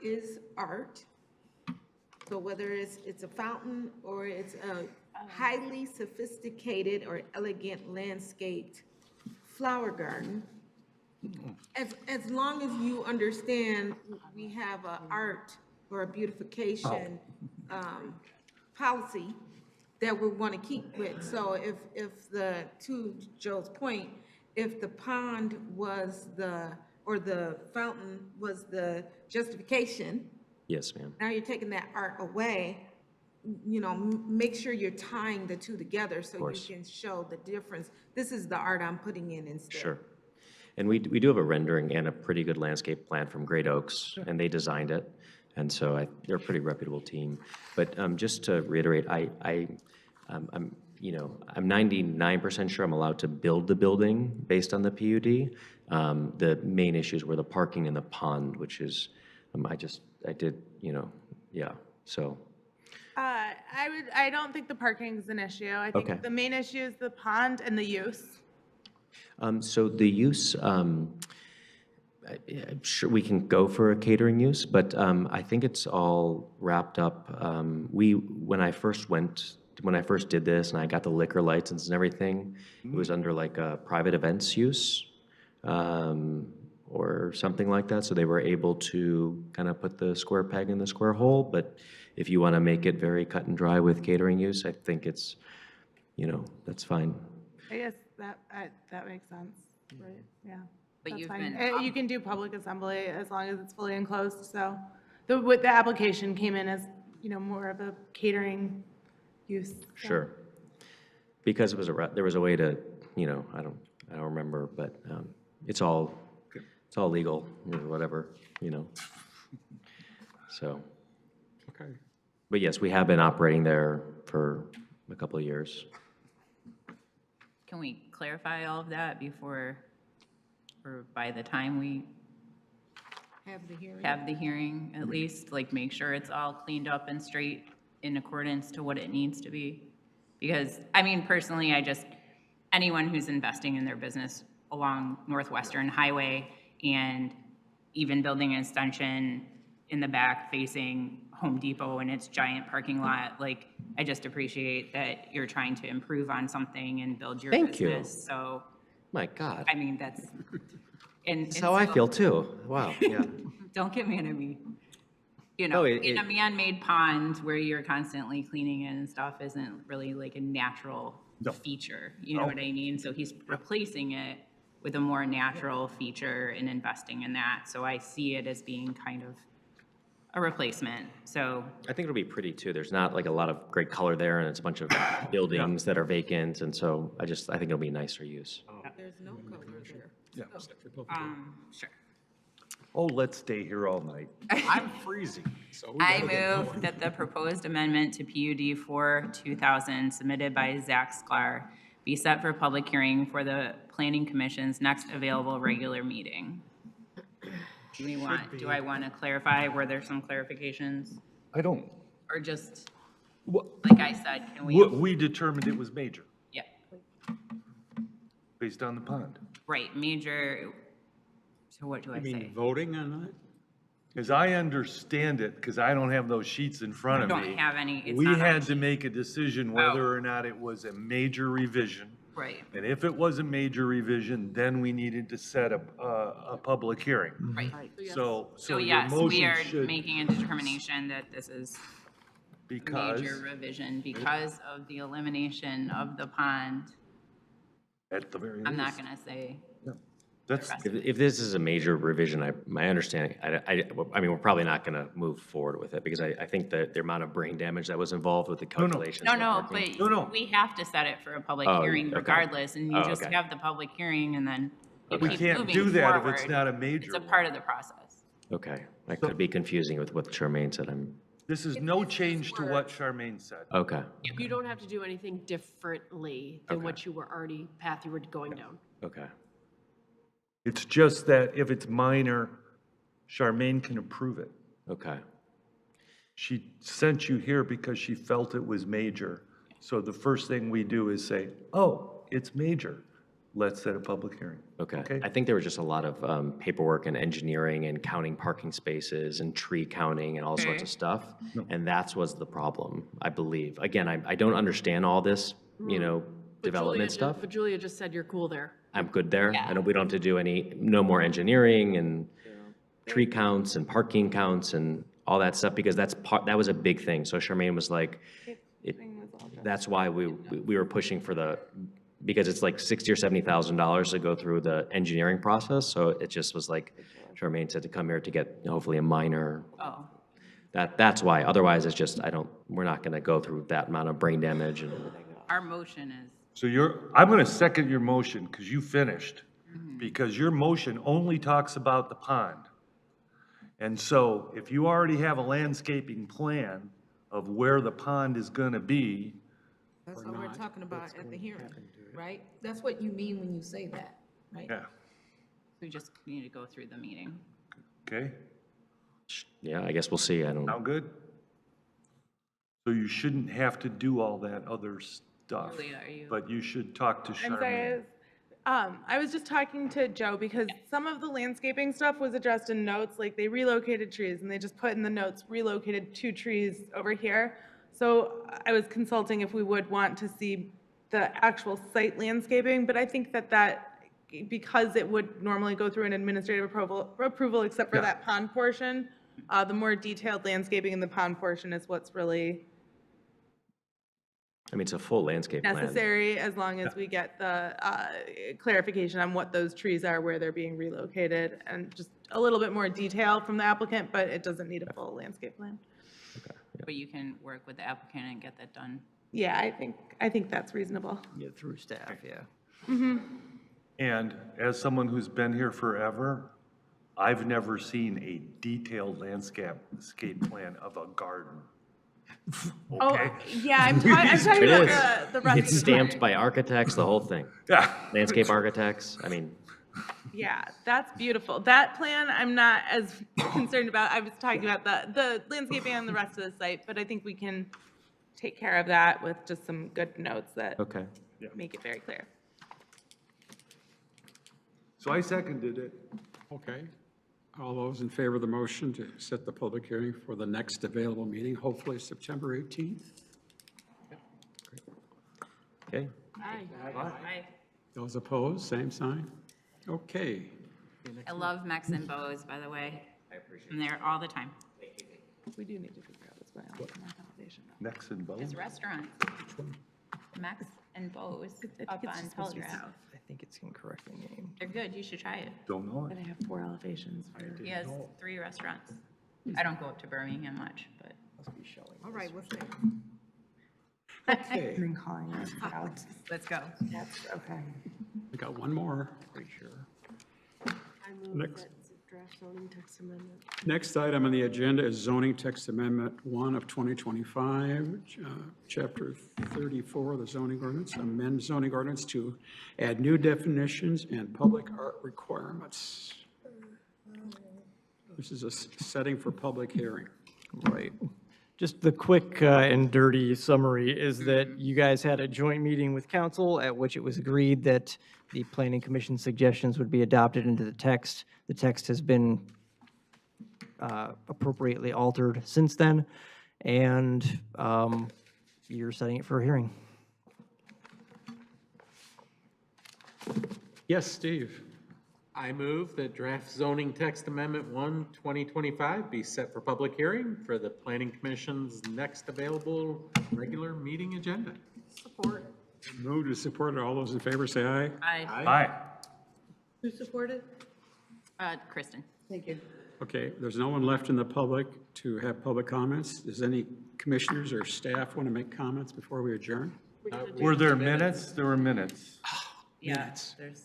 is art. So whether it's a fountain or it's a highly sophisticated or elegant landscaped flower garden, as long as you understand we have a art or a beautification policy that we want to keep with. So if to Joe's point, if the pond was or the fountain was the justification, Yes, ma'am. now you're taking that art away, you know, make sure you're tying the two together so you course. can show the difference. This is the art I'm putting in instead. Sure. And we do have a rendering and a pretty good landscape plan from Great Oaks, and they designed it. And so they're a pretty reputable team. But just to reiterate, I'm 99% sure I'm allowed to build the building based on the PUD. The main issues were the parking and the pond, which is, I did, yeah, so. I don't think the parking is an issue. I think Okay. the main issue is the pond and the use. So the use, I'm sure we can go for a catering use, but I think it's all wrapped up. When I first went when I first did this and I got the liquor license and everything, it was under like a private events use, or something like that. So they were able to kind of put the square peg in the square hole. But if you want to make it very cut and dry with catering use, I think it's, that's fine. I guess that makes sense, right? Yeah. But That's you've fine. been- You can do public assembly as long as it's fully enclosed, so the application came in as, more of a catering use. so. Sure. Because it was there was a way to, I don't remember, but it's all legal or whatever, So. Okay. But yes, we have been operating there for a couple of years. Can we clarify all of that before, or by the time we Have the hearing. have the hearing, at least, like, make sure it's all cleaned up and straight in accordance to what it needs to be? Because, I mean, personally, anyone who's investing in their business along Northwestern Highway and even building an extension in the back facing Home Depot and its giant parking lot, like, I just appreciate that you're trying to improve on something and build your Thank you. business, so. My God. I mean, that's. That's how I feel too. Wow, yeah. Don't get mad at me. No, In a man-made pond where you're constantly cleaning it and stuff isn't really like a natural feature, you know what I mean? So he's replacing it with a more natural feature and investing in that. So I see it as being kind of a replacement, so. I think it'll be pretty too. There's not like a lot of great color there and it's a bunch of buildings that are vacant. And so I think it'll be nicer use. There's no color there. Yeah. Sure. Oh, let's stay here all night. I'm freezing, so we I gotta get move going. that the proposed amendment to PUD 4/2000 submitted by Zach Sklar be set for public hearing for the Planning Commission's next available regular meeting. Do I want to clarify, were there some clarifications? I don't, Or just, like I said, can we? we determined it was major, Yeah, based on the pond. right, major, so what do I You mean say? voting on it? As I understand it, because I don't have those sheets in front I of don't me. have any, it's We not on had the to make a decision Oh. whether or not it was a major revision. Right, And if it was a major revision, then we needed to set a public hearing. right. So your yes, we motion are should, making a determination that this is a because major revision because of the elimination of the pond. at the very least. I'm not gonna say, That's, If this is a major revision, my understanding, I mean, we're probably not going to move forward with it because I think that the amount of brain damage that was involved with the calculations. no, of no, parking- but we have to set it for a public Oh, hearing okay. regardless, and you Oh, just okay. have the public hearing and then you we keep can't moving do that if it's forward. not a major. It's a part of the process. Okay, that could be confusing with what Charmaine said. This is no change to what Charmaine said. Okay, You don't have to do anything differently than what you were already, path you were going down. okay. It's just that if it's minor, Charmaine can approve it. Okay. She sent you here because she felt it was major. So the first thing we do is say, oh, it's major. Let's set a public hearing. Okay. I think there was just a lot of paperwork and engineering and counting parking spaces and tree counting and all sorts of stuff. And that's was the problem, I believe. Again, I don't understand all this, development stuff. But Julia just said you're cool there. I'm good there. I know we don't have to do no more engineering and tree counts and parking counts and all that stuff because that was a big thing. So Charmaine was like, that's why we were pushing for because it's like $60,000 or $70,000 to go through the engineering process. So it just was like, Charmaine said to come here to get hopefully a minor. Oh. That's why. Otherwise, it's just, we're not going to go through that amount of brain damage and. Our motion is, So I'm going to second your motion because you finished. Because your motion only talks about the pond. And so if you already have a landscaping plan of where the pond is going to be, That's what we're talking about at the hearing, right? That's what you mean when you say that, right? yeah, we just need to go through the meeting. okay? Yeah, I guess we'll see. I don't. Sound good? So you shouldn't have to do all that other stuff. Julia, are you? But you should talk to I'm Charmaine. sorry, I was just talking to Joe because some of the landscaping stuff was addressed in notes, like they relocated trees and they just put in the notes, relocated 2 trees over here. So I was consulting if we would want to see the actual site landscaping, but I think that because it would normally go through an administrative approval except for that pond portion, the more detailed landscaping in the pond portion is what's really I mean, it's a full landscape plan. necessary, as long as we get the clarification on what those trees are, where they're being relocated, and just a little bit more detail from the applicant, but it doesn't need a full landscape plan. But you can work with the applicant and get that done. Yeah, I think that's reasonable. Yeah, through staff, yeah. And as someone who's been here forever, I've never seen a detailed landscape plan of a garden. Oh, Okay? yeah, I'm talking It about is. the rest It's of the stamped by architects, the whole thing. Yeah. Landscape architects, I mean, Yeah, that's beautiful. That plan, I'm not as concerned about. I was talking about the landscaping and the rest of the site, but I think we can take care of that with just some good notes that okay. make it very clear. So I seconded it. Okay. All those in favor of the motion to set the public hearing for the next available meeting, hopefully September 18th? Okay. Aye. Those opposed, same sign? Okay. I love Mex and Bows, by the way. I'm there all the time. We do need to figure out this plan with more foundation. Next and both. It's restaurants. Mex and Bows up it's on just supposed to be Telegraph. south. I think it's incorrectly named. They're good. You should try it. Don't know it. And I have 4 elevations for. He has 3 restaurants. I don't go up to Birmingham much, but. Must be showing. All right, what's that? Okay. And then calling it out. Let's go. That's, okay. We got one more, pretty sure. I move Next. that draft zoning text amendment. Next item on the agenda is zoning text amendment 1 of 2025, chapter 34 of the zoning ordinance, amend zoning ordinance to add new definitions and public art requirements. This is a setting for public hearing. Right. Just the quick and dirty summary is that you guys had a joint meeting with council at which it was agreed that the planning commission suggestions would be adopted into the text. The text has been appropriately altered since then, and you're setting it for a hearing. Yes, Steve? I move that draft zoning text amendment 1, 2025 be set for public hearing for the planning commission's next available regular meeting agenda. Support. Move to support it. All those in favor say aye. Aye. Aye. Who supported? Kristen. Thank you. Okay, there's no one left in the public to have public comments. Does any commissioners or staff want to make comments before we adjourn? Were there minutes? There were minutes. Yeah, Minutes. there's.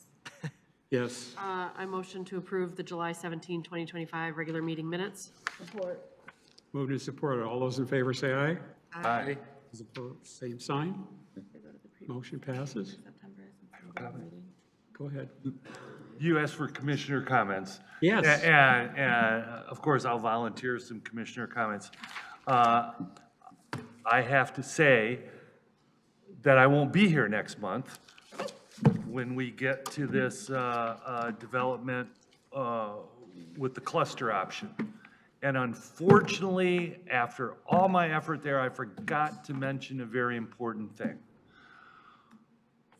Yes. I motion to approve the July 17, 2025 regular meeting minutes. Support. Moved and supported. All those in favor say aye. Aye. Those opposed, same sign. Motion passes. Go ahead. You asked for commissioner comments. Yes. And of course, I'll volunteer some commissioner comments. I have to say that I won't be here next month when we get to this development with the cluster option. And unfortunately, after all my effort there, I forgot to mention a very important thing.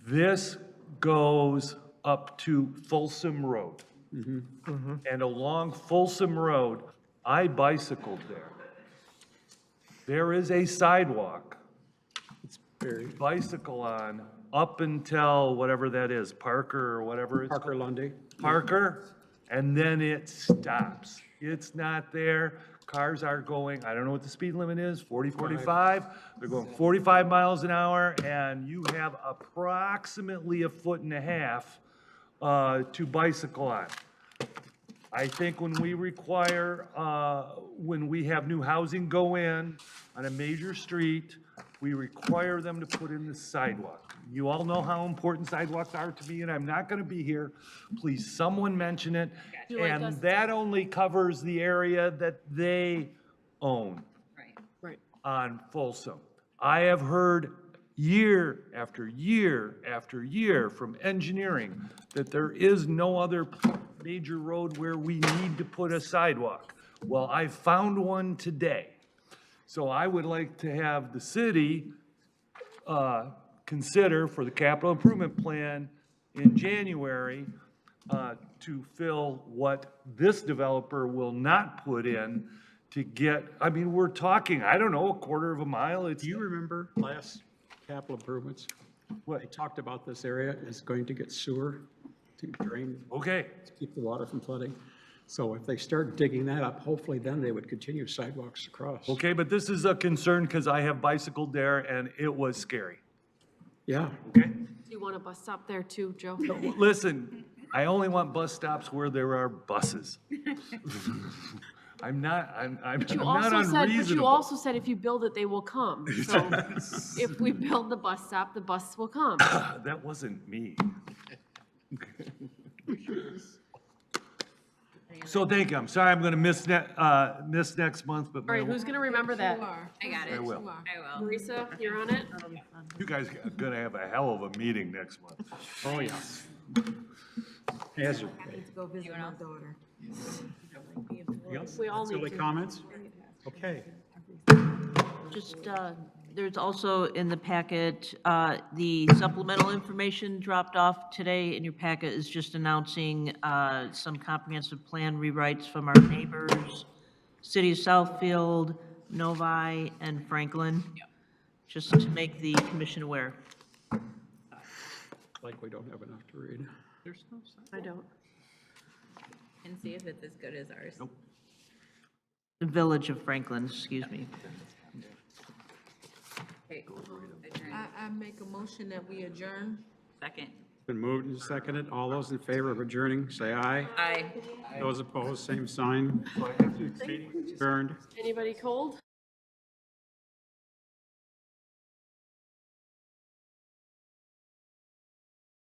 This goes up to Folsom Road. And along Folsom Road, I bicycled there. There is a sidewalk, bicycle on, up until whatever that is, Parker or whatever it's Parker Lundy. Parker, and then it stops. It's not there. Cars are going, I don't know what the speed limit is, 40, 45. They're going 45 miles an hour, and you have approximately 1.5 feet to bicycle on. I think when we require, when we have new housing go in on a major street, we require them to put in the sidewalk. You all know how important sidewalks are to me, and I'm not gonna be here. Please, someone mention it. And that only covers the area that they own. Right. On Folsom. I have heard year after year after year from engineering that there is no other major road where we need to put a sidewalk. Well, I found one today. So I would like to have the city consider for the capital improvement plan in January to fill what this developer will not put in to get, I mean, we're talking, I don't know, a quarter of a mile. It's, Do you remember last capital improvements? What? They talked about this area is going to get sewer to drain. Okay. To keep the water from flooding. So if they start digging that up, hopefully then they would continue sidewalks across. Okay, but this is a concern because I have bicycled there and it was scary. Yeah. Okay? Do you want a bus stop there too, Joe? Listen, I only want bus stops where there are buses. I'm not But you not unreasonable. also said if you build it, they will come. So if we build the bus stop, the bus will come. That wasn't me. So thank you. I'm sorry I'm gonna miss next month, but All right, who's gonna remember that? I got it. I will. I will. Marisa, you're on it? You guys are gonna have a hell of a meeting next month. Oh, yes. Hazard. I need to go visit my daughter. We all need Silly to. comments? Okay. Just, there's also in the packet, the supplemental information dropped off today in your packet is just announcing some comprehensive plan rewrites from our neighbors, City of Southfield, Novi, and Franklin, just to make the commission aware. Like we don't have enough to read. There's no sign. I don't. And see if it's as good as ours. The Village of Franklin, excuse me. Okay. I make a motion that we adjourn. Second. Been moved and seconded. All those in favor of adjourning, say aye. Aye. Those opposed, same sign. Adjourned. Anybody cold?